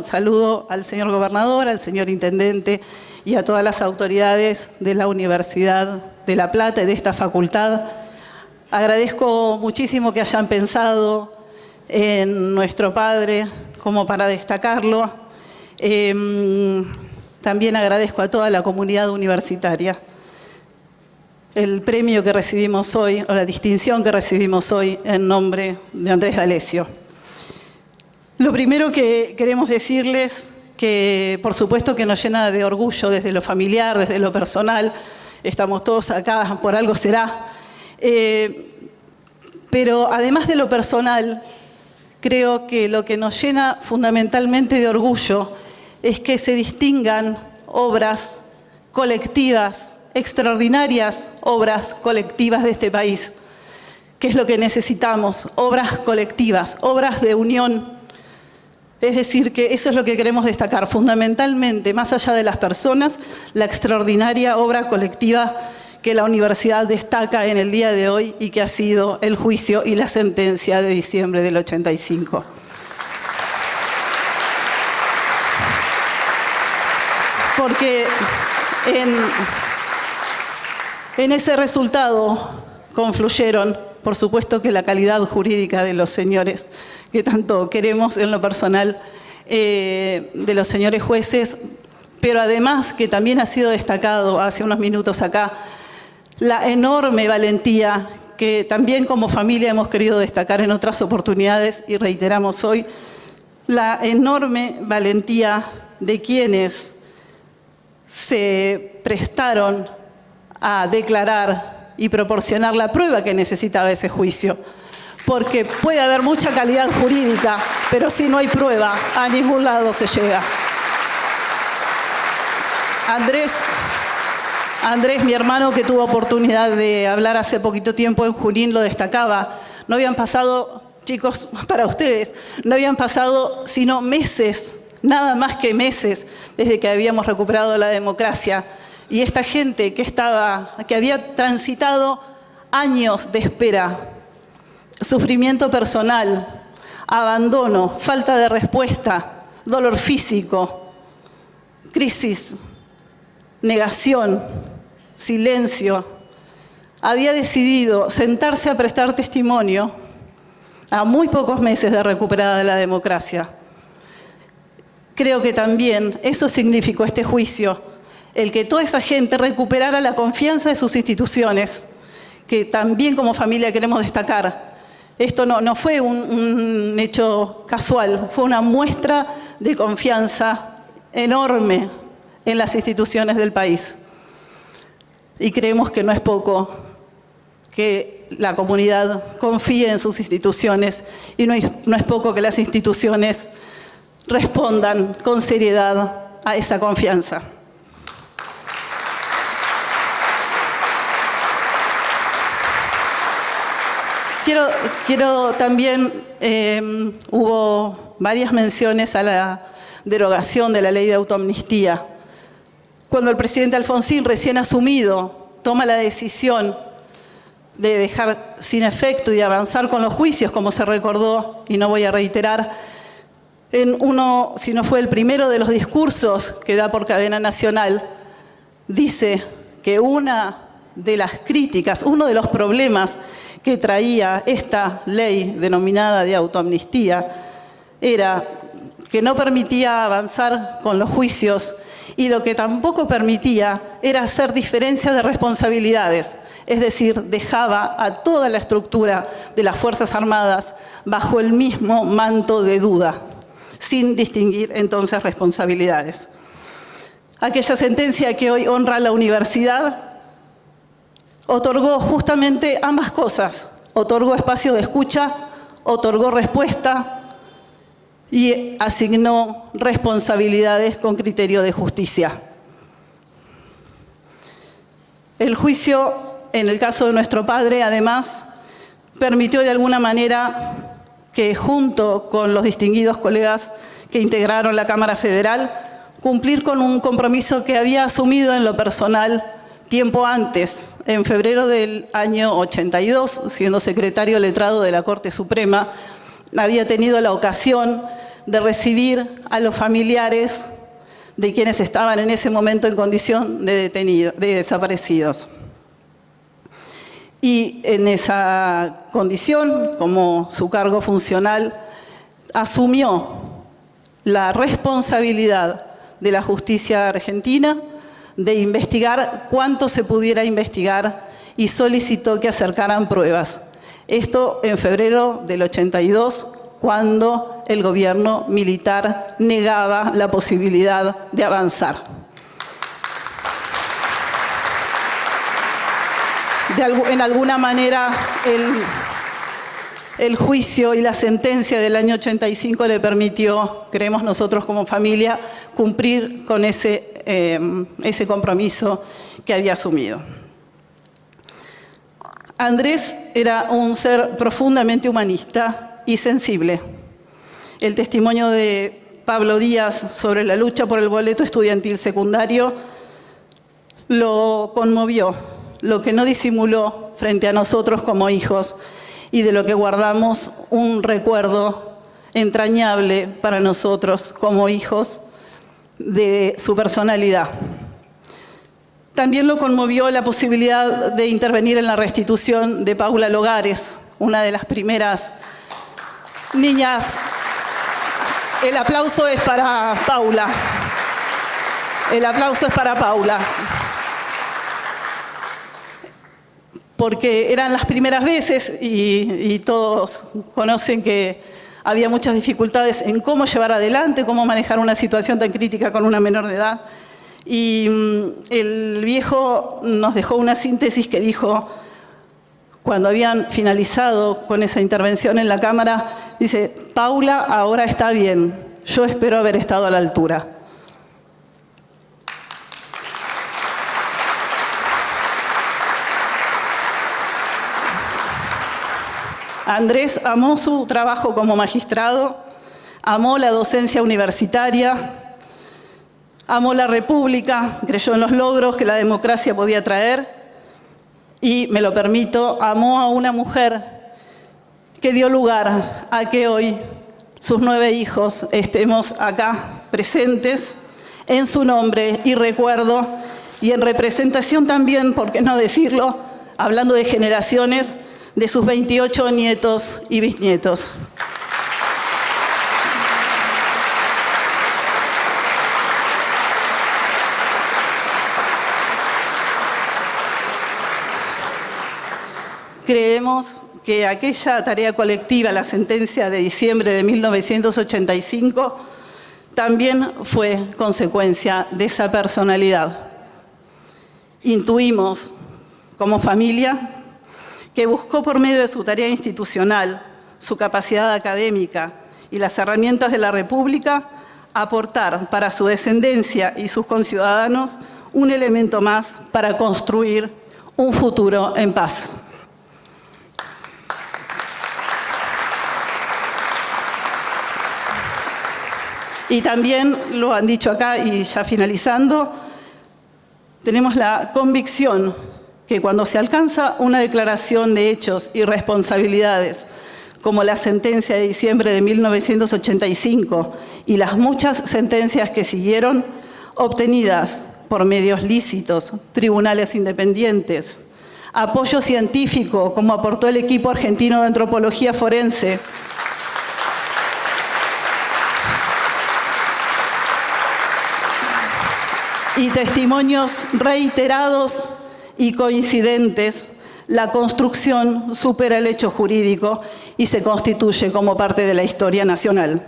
saludo al señor gobernador, al señor intendente y a todas las autoridades de la Universidad de La Plata y de esta facultad. Agradezco muchísimo que hayan pensado en nuestro padre como para destacarlo. También agradezco a toda la comunidad universitaria el premio que recibimos hoy, o la distinción que recibimos hoy en nombre de Andrés D'Alessio. Lo primero que queremos decirles que por supuesto que nos llena de orgullo desde lo familiar, desde lo personal. Estamos todos acá, por algo será. Pero además de lo personal, creo que lo que nos llena fundamentalmente de orgullo es que se distingan obras colectivas, extraordinarias obras colectivas de este país, que es lo que necesitamos, obras colectivas, obras de unión. Es decir, que eso es lo que queremos destacar, fundamentalmente, más allá de las personas, la extraordinaria obra colectiva que la universidad destaca en el día de hoy y que ha sido el juicio y la sentencia de diciembre del 85. Porque en ese resultado confluyeron, por supuesto, que la calidad jurídica de los señores que tanto queremos en lo personal, de los señores jueces, pero además que también ha sido destacado hace unos minutos acá, la enorme valentía que también como familia hemos querido destacar en otras oportunidades y reiteramos hoy, la enorme valentía de quienes se prestaron a declarar y proporcionar la prueba que necesitaba ese juicio. Porque puede haber mucha calidad jurídica, pero si no hay prueba, a ningún lado se llega. Andrés, mi hermano, que tuvo oportunidad de hablar hace poquito tiempo en Junín, lo destacaba. No habían pasado, chicos, para ustedes, no habían pasado sino meses, nada más que meses, desde que habíamos recuperado la democracia. Y esta gente que había transitado años de espera, sufrimiento personal, abandono, falta de respuesta, dolor físico, crisis, negación, silencio, había decidido sentarse a prestar testimonio a muy pocos meses de recuperada la democracia. Creo que también eso significó este juicio, el que toda esa gente recuperara la confianza de sus instituciones, que también como familia queremos destacar. Esto no fue un hecho casual, fue una muestra de confianza enorme en las instituciones del país. Y creemos que no es poco que la comunidad confíe en sus instituciones y no es poco que las instituciones respondan con seriedad a esa confianza. Quiero también, hubo varias menciones a la derogación de la ley de autoamnistía. Cuando el presidente Alfonsín, recién asumido, toma la decisión de dejar sin efecto y de avanzar con los juicios, como se recordó, y no voy a reiterar, en uno, si no fue el primero de los discursos que da por cadena nacional, dice que una de las críticas, uno de los problemas que traía esta ley denominada de autoamnistía era que no permitía avanzar con los juicios y lo que tampoco permitía era hacer diferencia de responsabilidades, es decir, dejaba a toda la estructura de las Fuerzas Armadas bajo el mismo manto de duda, sin distinguir entonces responsabilidades. Aquella sentencia que hoy honra a la universidad otorgó justamente ambas cosas, otorgó espacio de escucha, otorgó respuesta y asignó responsabilidades con criterio de justicia. El juicio, en el caso de nuestro padre, además, permitió de alguna manera que junto con los distinguidos colegas que integraron la Cámara Federal, cumplir con un compromiso que había asumido en lo personal tiempo antes, en febrero del año 82, siendo secretario letrado de la Corte Suprema, había tenido la ocasión de recibir a los familiares de quienes estaban en ese momento en condición de desaparecidos. Y en esa condición, como su cargo funcional, asumió la responsabilidad de la justicia argentina de investigar cuánto se pudiera investigar y solicitó que acercaran pruebas. Esto en febrero del 82, cuando el gobierno militar negaba la posibilidad de avanzar. En alguna manera, el juicio y la sentencia del año 85 le permitió, creemos nosotros como familia, cumplir con ese compromiso que había asumido. Andrés era un ser profundamente humanista y sensible. El testimonio de Pablo Díaz sobre la lucha por el boleto estudiantil secundario lo conmovió, lo que no disimuló frente a nosotros como hijos y de lo que guardamos un recuerdo entrañable para nosotros como hijos de su personalidad. También lo conmovió la posibilidad de intervenir en la restitución de Paula Logares, una de las primeras niñas. El aplauso es para Paula. El aplauso es para Paula. Porque eran las primeras veces y todos conocen que había muchas dificultades en cómo llevar adelante, cómo manejar una situación tan crítica con una menor de edad. Y el viejo nos dejó una síntesis que dijo, cuando habían finalizado con esa intervención en la Cámara, dice: Paula ahora está bien, yo espero haber estado a la altura. Andrés amó su trabajo como magistrado, amó la docencia universitaria, amó la República, creyó en los logros que la democracia podía traer y, me lo permito, amó a una mujer que dio lugar a que hoy sus 9 hijos estemos acá presentes en su nombre y recuerdo y en representación también, por qué no decirlo, hablando de generaciones, de sus 28 nietos y bisnietos. Creemos que aquella tarea colectiva, la sentencia de diciembre de 1985, también fue consecuencia de esa personalidad. Intuimos, como familia, que buscó por medio de su tarea institucional, su capacidad académica y las herramientas de la República, aportar para su descendencia y sus conciudadanos un elemento más para construir un futuro en paz. Y también, lo han dicho acá y ya finalizando, tenemos la convicción que cuando se alcanza una declaración de hechos y responsabilidades, como la sentencia de diciembre de 1985 y las muchas sentencias que siguieron, obtenidas por medios lícitos, tribunales independientes, apoyo científico, como aportó el equipo argentino de antropología forense, y testimonios reiterados y coincidentes, la construcción supera el hecho jurídico y se constituye como parte de la historia nacional.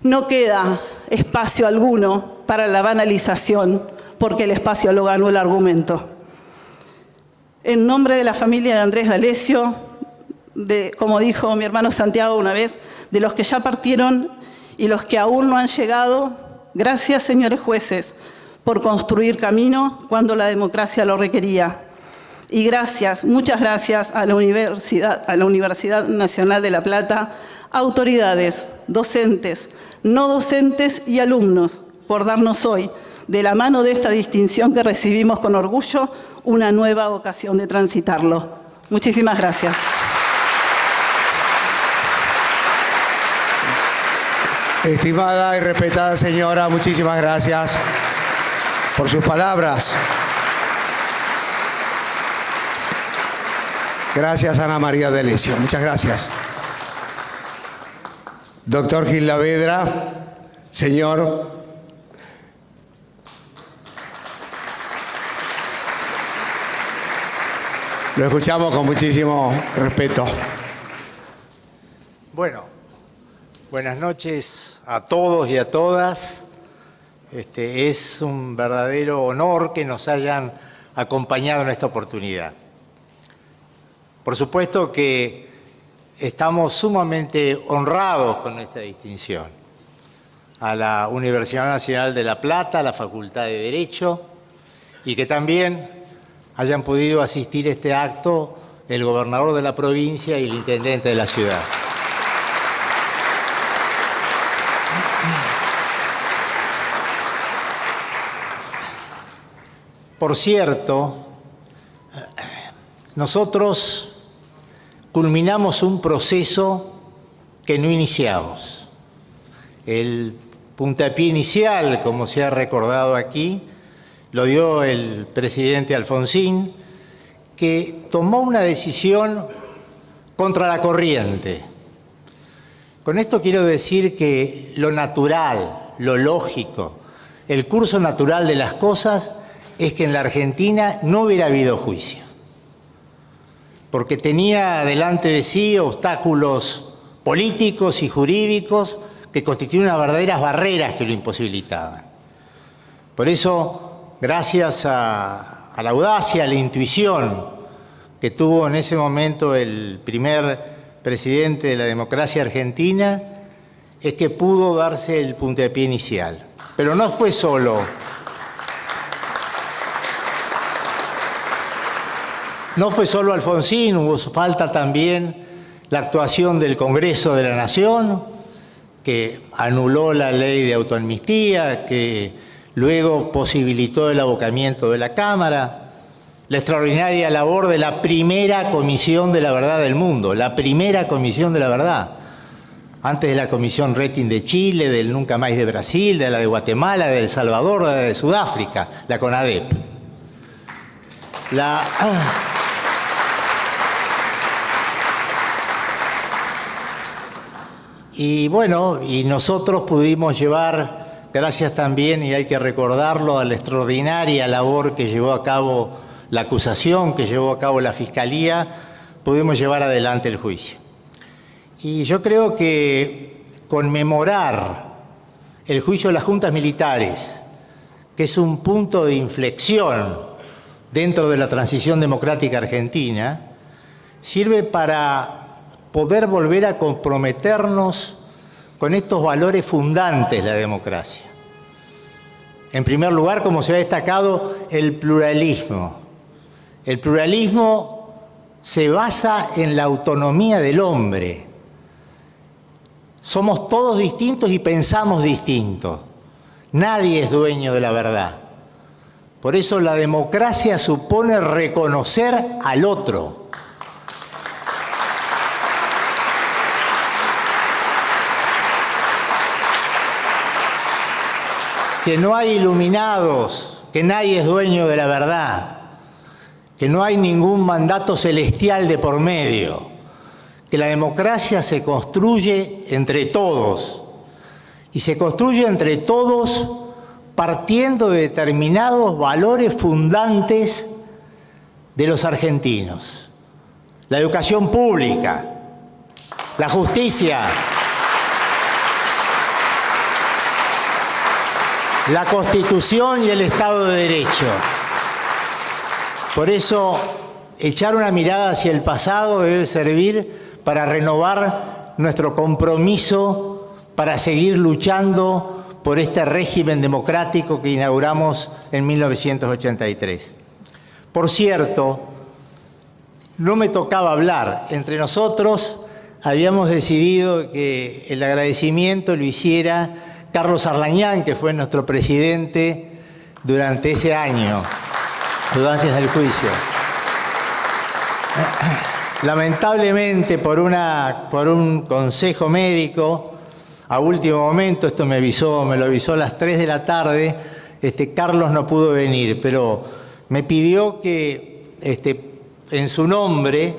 No queda espacio alguno para la banalización, porque el espacio lo ganó el argumento. En nombre de la familia de Andrés D'Alessio, como dijo mi hermano Santiago una vez, de los que ya partieron y los que aún no han llegado, gracias, señores jueces, por construir camino cuando la democracia lo requería. Y gracias, muchas gracias a la Universidad Nacional de La Plata, autoridades, docentes, no docentes y alumnos, por darnos hoy, de la mano de esta distinción que recibimos con orgullo, una nueva ocasión de transitarlo. Muchísimas gracias. Estimada y respetada señora, muchísimas gracias por sus palabras. Gracias, Ana María D'Alessio. Muchas gracias. Doctor Gil Lavedra, señor. Lo escuchamos con muchísimo respeto. Bueno, Buenas noches a todos y a todas. Es un verdadero honor que nos hayan acompañado en esta oportunidad. Por supuesto que estamos sumamente honrados con esta distinción. A la Universidad Nacional de La Plata, a la Facultad de Derecho, y que también hayan podido asistir a este acto el gobernador de la provincia y el intendente de la ciudad. Por cierto, nosotros culminamos un proceso que no iniciamos. El puntapié inicial, como se ha recordado aquí, lo dio el presidente Alfonsín, que tomó una decisión contra la corriente. Con esto quiero decir que lo natural, lo lógico, el curso natural de las cosas es que en la Argentina no hubiera habido juicio, porque tenía delante de sí obstáculos políticos y jurídicos que constituyen unas verdaderas barreras que lo imposibilitaban. Por eso, gracias a la audacia, a la intuición que tuvo en ese momento el primer presidente de la democracia argentina, es que pudo darse el puntapié inicial. Pero no fue solo. No fue solo Alfonsín, hubo falta también la actuación del Congreso de la Nación, que anuló la ley de autoamnistía, que luego posibilitó el abocamiento de la Cámara, la extraordinaria labor de la primera Comisión de la Verdad del mundo, la primera Comisión de la Verdad, antes de la Comisión Rating de Chile, del Nunca Más de Brasil, de la de Guatemala, de El Salvador, de la de Sudáfrica, la CONADEP. Y bueno, y nosotros pudimos llevar, gracias también, y hay que recordarlo, a la extraordinaria labor que llevó a cabo la acusación, que llevó a cabo la Fiscalía, pudimos llevar adelante el juicio. Y yo creo que conmemorar el juicio de las juntas militares, que es un punto de inflexión dentro de la transición democrática argentina, sirve para poder volver a comprometernos con estos valores fundantes de la democracia. En primer lugar, como se ha destacado, el pluralismo. El pluralismo se basa en la autonomía del hombre. Somos todos distintos y pensamos distintos. Nadie es dueño de la verdad. Por eso la democracia supone reconocer al otro. Que no hay iluminados, que nadie es dueño de la verdad, que no hay ningún mandato celestial de por medio, que la democracia se construye entre todos, y se construye entre todos partiendo de determinados valores fundantes de los argentinos. La educación pública, la justicia, la Constitución y el Estado de Derecho. Por eso, echar una mirada hacia el pasado debe servir para renovar nuestro compromiso para seguir luchando por este régimen democrático que inauguramos en 1983. Por cierto, no me tocaba hablar. Entre nosotros habíamos decidido que el agradecimiento lo hiciera Carlos Arlañán, que fue nuestro presidente durante ese año, durante el juicio. Lamentablemente, por un consejo médico, a último momento, esto me lo avisó a las 3 de la tarde, Carlos no pudo venir, pero me pidió que en su nombre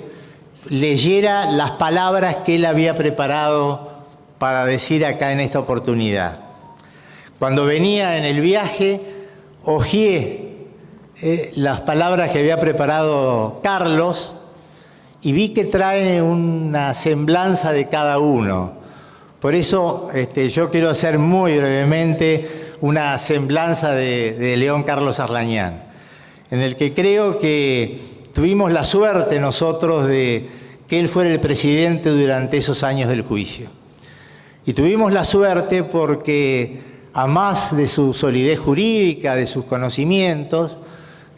leyera las palabras que él había preparado para decir acá en esta oportunidad. Cuando venía en el viaje, hojeé las palabras que había preparado Carlos y vi que trae una semblanza de cada uno. Por eso yo quiero hacer muy brevemente una semblanza de León Carlos Arlañán, en el que creo que tuvimos la suerte nosotros de que él fuera el presidente durante esos años del juicio. Y tuvimos la suerte porque, a más de su solidez jurídica, de sus conocimientos,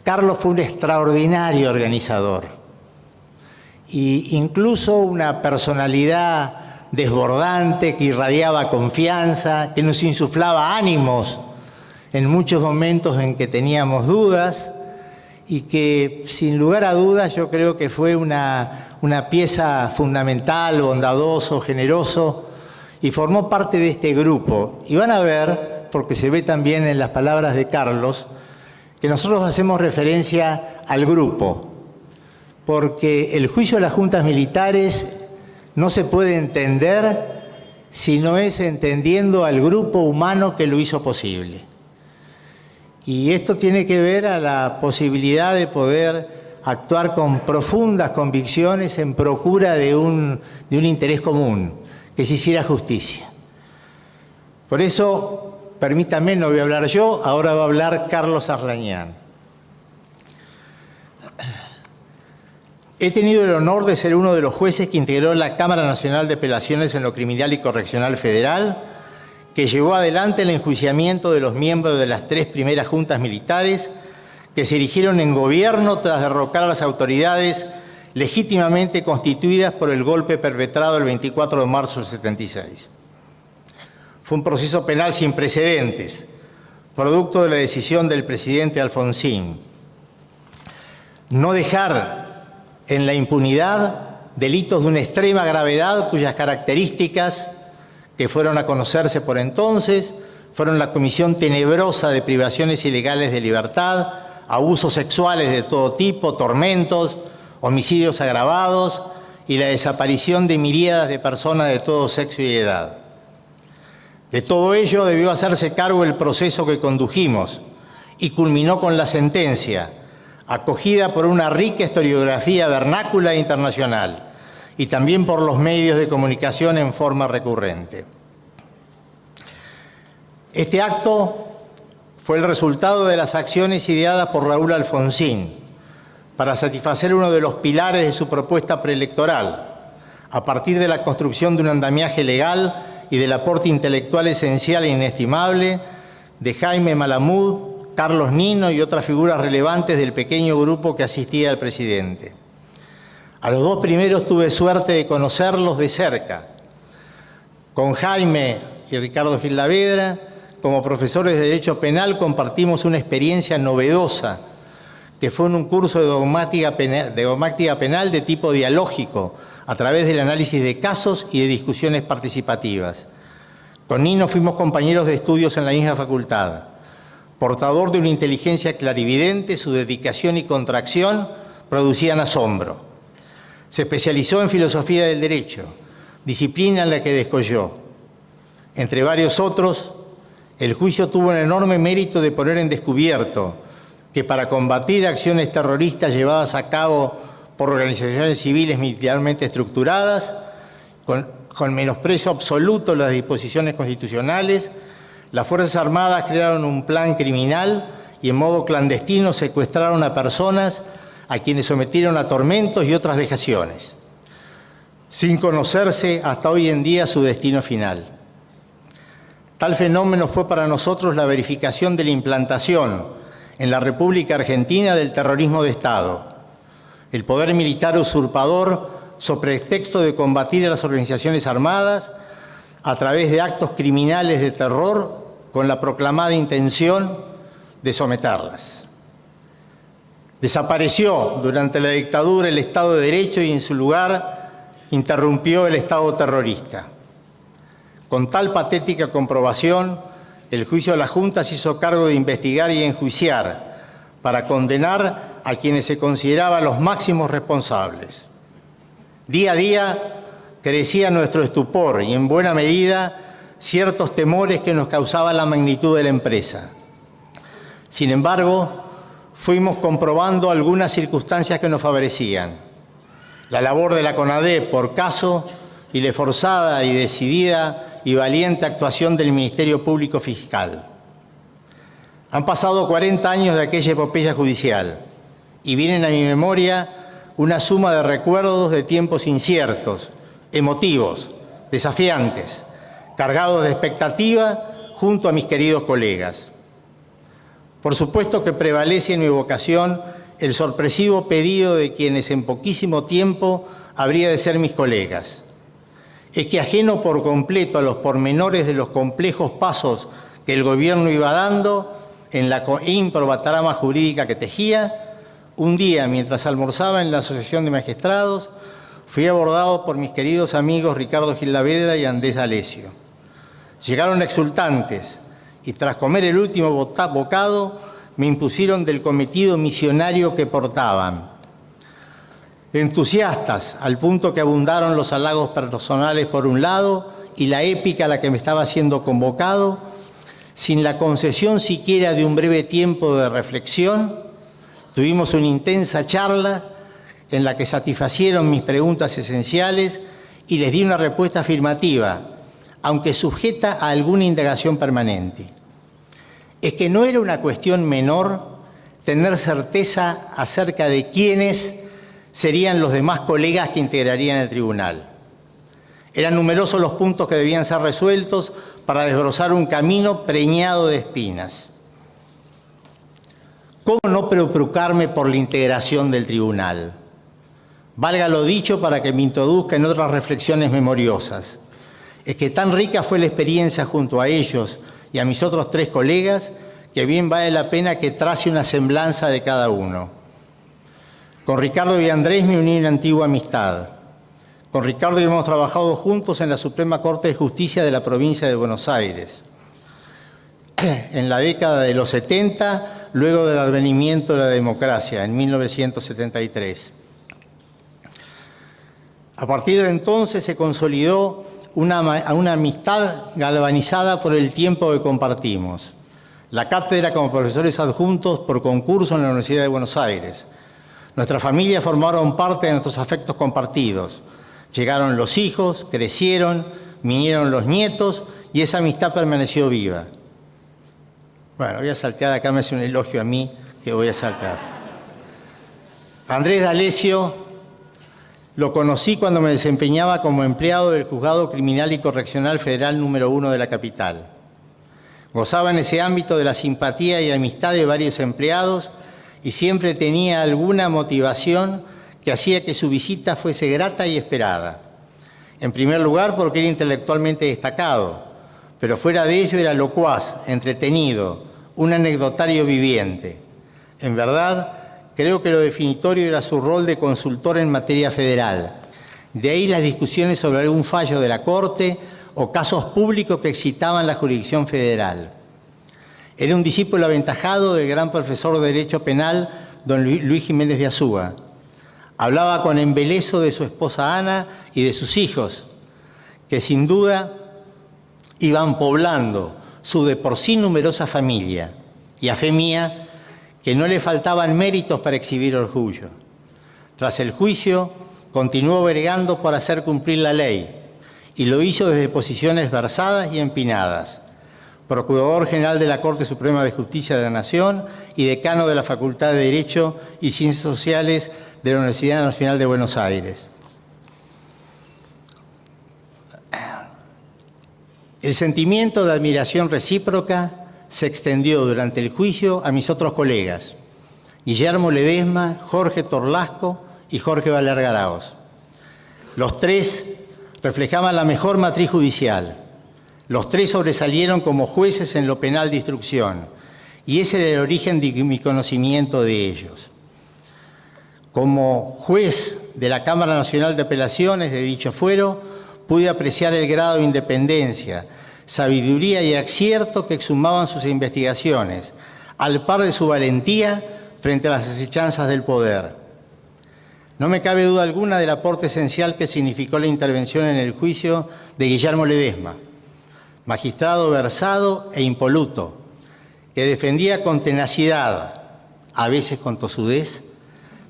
Carlos fue un extraordinario organizador. Y incluso una personalidad desbordante que irradiaba confianza, que nos insuflaba ánimos en muchos momentos en que teníamos dudas y que, sin lugar a dudas, yo creo que fue una pieza fundamental, bondadoso, generoso, y formó parte de este grupo. Y van a ver, porque se ve también en las palabras de Carlos, que nosotros hacemos referencia al grupo, porque el juicio de las juntas militares no se puede entender si no es entendiendo al grupo humano que lo hizo posible. Y esto tiene que ver a la posibilidad de poder actuar con profundas convicciones en procura de un interés común, que se hiciera justicia. Por eso, permítanme, no voy a hablar yo, ahora va a hablar Carlos Arlañán. He tenido el honor de ser uno de los jueces que integró la Cámara Nacional de Apelaciones en lo Criminal y Correccional Federal, que llevó adelante el enjuiciamiento de los miembros de las 3 primeras juntas militares que se erigieron en gobierno tras derrocar a las autoridades legítimamente constituidas por el golpe perpetrado el 24 de marzo del 76. Fue un proceso penal sin precedentes, producto de la decisión del presidente Alfonsín. No dejar en la impunidad delitos de una extrema gravedad cuyas características, que fueron a conocerse por entonces, fueron la comisión tenebrosa de privaciones ilegales de libertad, abusos sexuales de todo tipo, tormentos, homicidios agravados y la desaparición de miríadas de personas de todo sexo y edad. De todo ello debió hacerse cargo el proceso que condujimos y culminó con la sentencia, acogida por una rica historiografía vernácula e internacional y también por los medios de comunicación en forma recurrente. Este acto fue el resultado de las acciones ideadas por Raúl Alfonsín para satisfacer uno de los pilares de su propuesta preelectoral, a partir de la construcción de un andamiaje legal y del aporte intelectual esencial e inestimable de Jaime Malamud, Carlos Nino y otras figuras relevantes del pequeño grupo que asistía al presidente. A los 2 primeros tuve suerte de conocerlos de cerca. Con Jaime y Ricardo Gilavedra, como profesores de Derecho Penal, compartimos una experiencia novedosa, que fue en un curso de dogmática penal de tipo dialógico, a través del análisis de casos y de discusiones participativas. Con Nino fuimos compañeros de estudios en la misma facultad. Portador de una inteligencia clarividente, su dedicación y contracción producían asombro. Se especializó en filosofía del derecho, disciplina en la que descolló. Entre varios otros, el juicio tuvo un enorme mérito de poner en descubierto que para combatir acciones terroristas llevadas a cabo por organizaciones civiles militarmente estructuradas, con menosprecio absoluto de las disposiciones constitucionales, las Fuerzas Armadas crearon un plan criminal y en modo clandestino secuestraron a personas a quienes sometieron a tormentos y otras vejaciones, sin conocerse hasta hoy en día su destino final. Tal fenómeno fue para nosotros la verificación de la implantación en la República Argentina del terrorismo de Estado. El poder militar usurpador, sobre pretexto de combatir a las organizaciones armadas, a través de actos criminales de terror, con la proclamada intención de someterlas. Desapareció durante la dictadura el Estado de Derecho y en su lugar interrumpió el Estado terrorista. Con tal patética comprobación, el juicio de la Junta se hizo cargo de investigar y enjuiciar para condenar a quienes se consideraban los máximos responsables. Día a día crecía nuestro estupor y, en buena medida, ciertos temores que nos causaba la magnitud de la empresa. Sin embargo, fuimos comprobando algunas circunstancias que nos favorecían. La labor de la CONADEP por caso y la forzada y decidida y valiente actuación del Ministerio Público Fiscal. Han pasado 40 años de aquella epopeya judicial y vienen a mi memoria una suma de recuerdos de tiempos inciertos, emotivos, desafiantes, cargados de expectativa junto a mis queridos colegas. Por supuesto que prevalece en mi vocación el sorpresivo pedido de quienes en poquísimo tiempo habría de ser mis colegas. Es que ajeno por completo a los pormenores de los complejos pasos que el gobierno iba dando en la ímproba trama jurídica que tejía, un día, mientras almorzaba en la Asociación de Magistrados, fui abordado por mis queridos amigos Ricardo Gilavedra y Andrés D'Alessio. Llegaron exultantes y tras comer el último bocado me impusieron del cometido misionario que portaban. Entusiastas, al punto que abundaron los halagos personales por un lado y la épica a la que me estaba siendo convocado, sin la concesión siquiera de un breve tiempo de reflexión, tuvimos una intensa charla en la que satisfacieron mis preguntas esenciales y les di una respuesta afirmativa, aunque sujeta a alguna indagación permanente. Es que no era una cuestión menor tener certeza acerca de quiénes serían los demás colegas que integrarían el tribunal. Eran numerosos los puntos que debían ser resueltos para desbrozar un camino preñado de espinas. ¿Cómo no preocuparme por la integración del tribunal? Valga lo dicho para que me introduzca en otras reflexiones memoriosas. Es que tan rica fue la experiencia junto a ellos y a mis otros 3 colegas que bien vale la pena que trace una semblanza de cada uno. Con Ricardo y Andrés me uní en antigua amistad. Con Ricardo hemos trabajado juntos en la Suprema Corte de Justicia de la provincia de Buenos Aires. En la década de los 70, luego del advenimiento de la democracia, en 1973. A partir de entonces se consolidó una amistad galvanizada por el tiempo que compartimos. La cátedra como profesores adjuntos por concurso en la Universidad de Buenos Aires. Nuestras familias formaron parte de nuestros afectos compartidos. Llegaron los hijos, crecieron, vinieron los nietos y esa amistad permaneció viva. Bueno, voy a saltear, acá me hace un elogio a mí que voy a saltar. Andrés D'Alessio lo conocí cuando me desempeñaba como empleado del Juzgado Criminal y Correccional Federal número 1 de la capital. Gozaba en ese ámbito de la simpatía y amistad de varios empleados y siempre tenía alguna motivación que hacía que su visita fuese grata y esperada. En primer lugar, porque era intelectualmente destacado, pero fuera de ello era locuaz, entretenido, un anecdotario viviente. En verdad, creo que lo definitorio era su rol de consultor en materia federal. De ahí las discusiones sobre algún fallo de la Corte o casos públicos que excitaban la jurisdicción federal. Era un discípulo aventajado del gran profesor de Derecho Penal, don Luis Jiménez de Azúa. Hablaba con embeleso de su esposa Ana y de sus hijos, que sin duda iban poblando su de por sí numerosa familia, y a fe mía, que no le faltaban méritos para exhibir orgullo. Tras el juicio, continuó bregando por hacer cumplir la ley, y lo hizo desde posiciones versadas y empinadas. Procurador General de la Corte Suprema de Justicia de la Nación y decano de la Facultad de Derecho y Ciencias Sociales de la Universidad Nacional de Buenos Aires. El sentimiento de admiración recíproca se extendió durante el juicio a mis otros colegas, Guillermo Ledesma, Jorge Torlasco y Jorge Valer Garaos. Los 3 reflejaban la mejor matriz judicial. Los 3 sobresalieron como jueces en lo penal de instrucción, y ese era el origen de mi conocimiento de ellos. Como juez de la Cámara Nacional de Apelaciones de dicho fuero, pude apreciar el grado de independencia, sabiduría y acierto que exhumaban sus investigaciones, al par de su valentía frente a las asechanzas del poder. No me cabe duda alguna del aporte esencial que significó la intervención en el juicio de Guillermo Ledesma, magistrado versado e impoluto, que defendía con tenacidad, a veces con tosudez,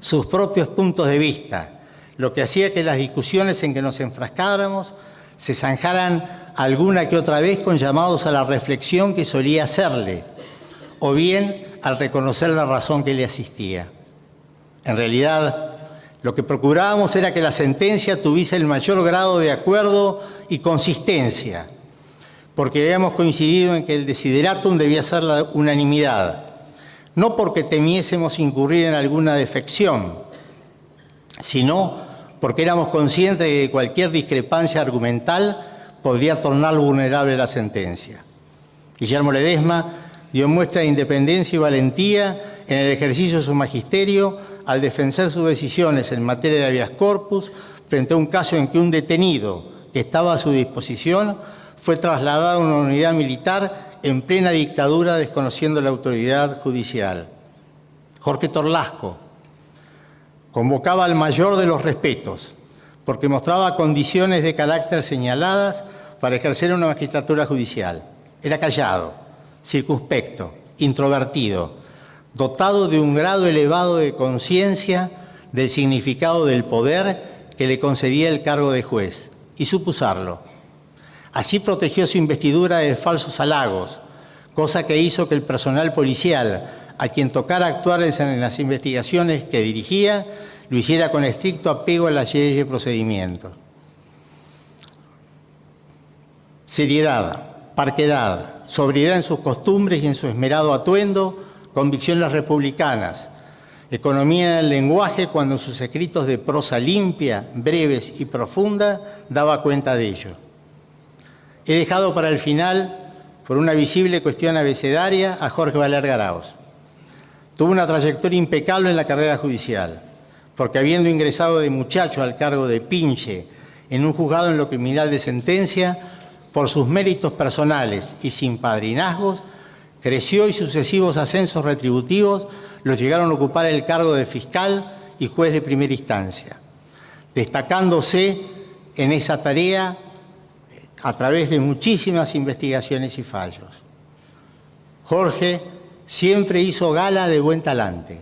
sus propios puntos de vista, lo que hacía que las discusiones en que nos enfrascáramos se zanjaran alguna que otra vez con llamados a la reflexión que solía hacerle, o bien al reconocer la razón que le asistía. En realidad, lo que procurábamos era que la sentencia tuviese el mayor grado de acuerdo y consistencia, porque habíamos coincidido en que el desideratum debía ser la unanimidad, no porque temiésemos incurrir en alguna defección, sino porque éramos conscientes de que cualquier discrepancia argumental podría tornar vulnerable la sentencia. Guillermo Ledesma dio muestra de independencia y valentía en el ejercicio de su magisterio al defender sus decisiones en materia de habeas corpus frente a un caso en que un detenido que estaba a su disposición fue trasladado a una unidad militar en plena dictadura desconociendo la autoridad judicial. Jorge Torlasco convocaba al mayor de los respetos porque mostraba condiciones de carácter señaladas para ejercer una magistratura judicial. Era callado, circunspecto, introvertido, dotado de un grado elevado de conciencia del significado del poder que le concedía el cargo de juez, y supo usarlo. Así protegió su investidura de falsos halagos, cosa que hizo que el personal policial, a quien tocara actuar en las investigaciones que dirigía, lo hiciera con estricto apego a las leyes de procedimiento. Seriedad, parquedad, sobriedad en sus costumbres y en su esmerado atuendo, convicciones republicanas, economía del lenguaje cuando en sus escritos de prosa limpia, breves y profunda daba cuenta de ello. He dejado para el final, por una visible cuestión abecedaria, a Jorge Valer Garaos. Tuvo una trayectoria impecable en la carrera judicial, porque habiendo ingresado de muchacho al cargo de pinche en un juzgado en lo criminal de sentencia, por sus méritos personales y sin padrinazgos, creció y sucesivos ascensos retributivos lo llegaron a ocupar el cargo de fiscal y juez de primera instancia, destacándose en esa tarea a través de muchísimas investigaciones y fallos. Jorge siempre hizo gala de buen talante,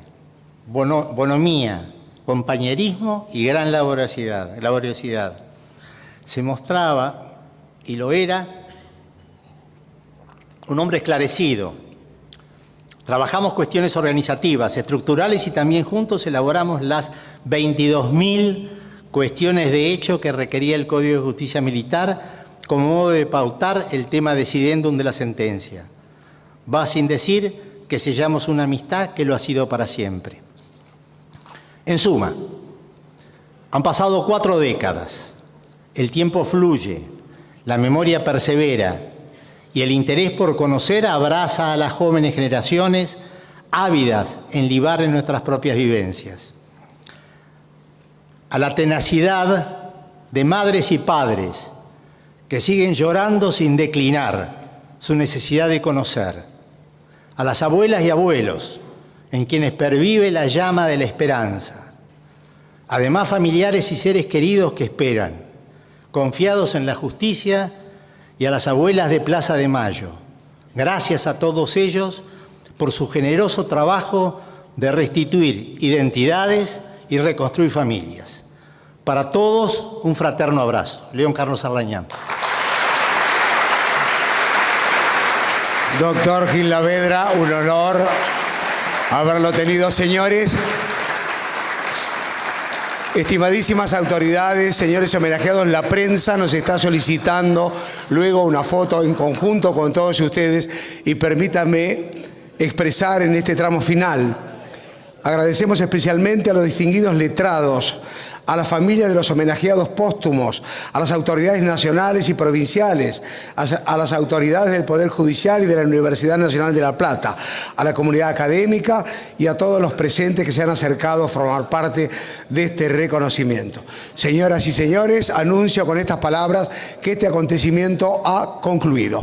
bonomía, compañerismo y gran laboriosidad. Se mostraba, y lo era, un hombre esclarecido. Trabajamos cuestiones organizativas, estructurales y también juntos elaboramos las 22.000 cuestiones de hecho que requería el Código de Justicia Militar como modo de pautar el tema decidendum de la sentencia. Va sin decir que sellamos una amistad que lo ha sido para siempre. En suma, han pasado 4 décadas, el tiempo fluye, la memoria persevera y el interés por conocer abraza a las jóvenes generaciones ávidas en libar en nuestras propias vivencias. A la tenacidad de madres y padres que siguen llorando sin declinar su necesidad de conocer. A las abuelas y abuelos en quienes pervive la llama de la esperanza. Además, familiares y seres queridos que esperan, confiados en la justicia, y a las abuelas de Plaza de Mayo. Gracias a todos ellos por su generoso trabajo de restituir identidades y reconstruir familias. Para todos, un fraterno abrazo. León Carlos Arlañán. Doctor Gil Lavedra, un honor haberlo tenido, señores. Estimadísimas autoridades, señores homenajeados, la prensa nos está solicitando luego una foto en conjunto con todos ustedes y permítanme expresar en este tramo final. Agradecemos especialmente a los distinguidos letrados, a la familia de los homenajeados póstumos, a las autoridades nacionales y provinciales, a las autoridades del Poder Judicial y de la Universidad Nacional de La Plata, a la comunidad académica y a todos los presentes que se han acercado a formar parte de este reconocimiento. Señoras y señores, anuncio con estas palabras que este acontecimiento ha concluido.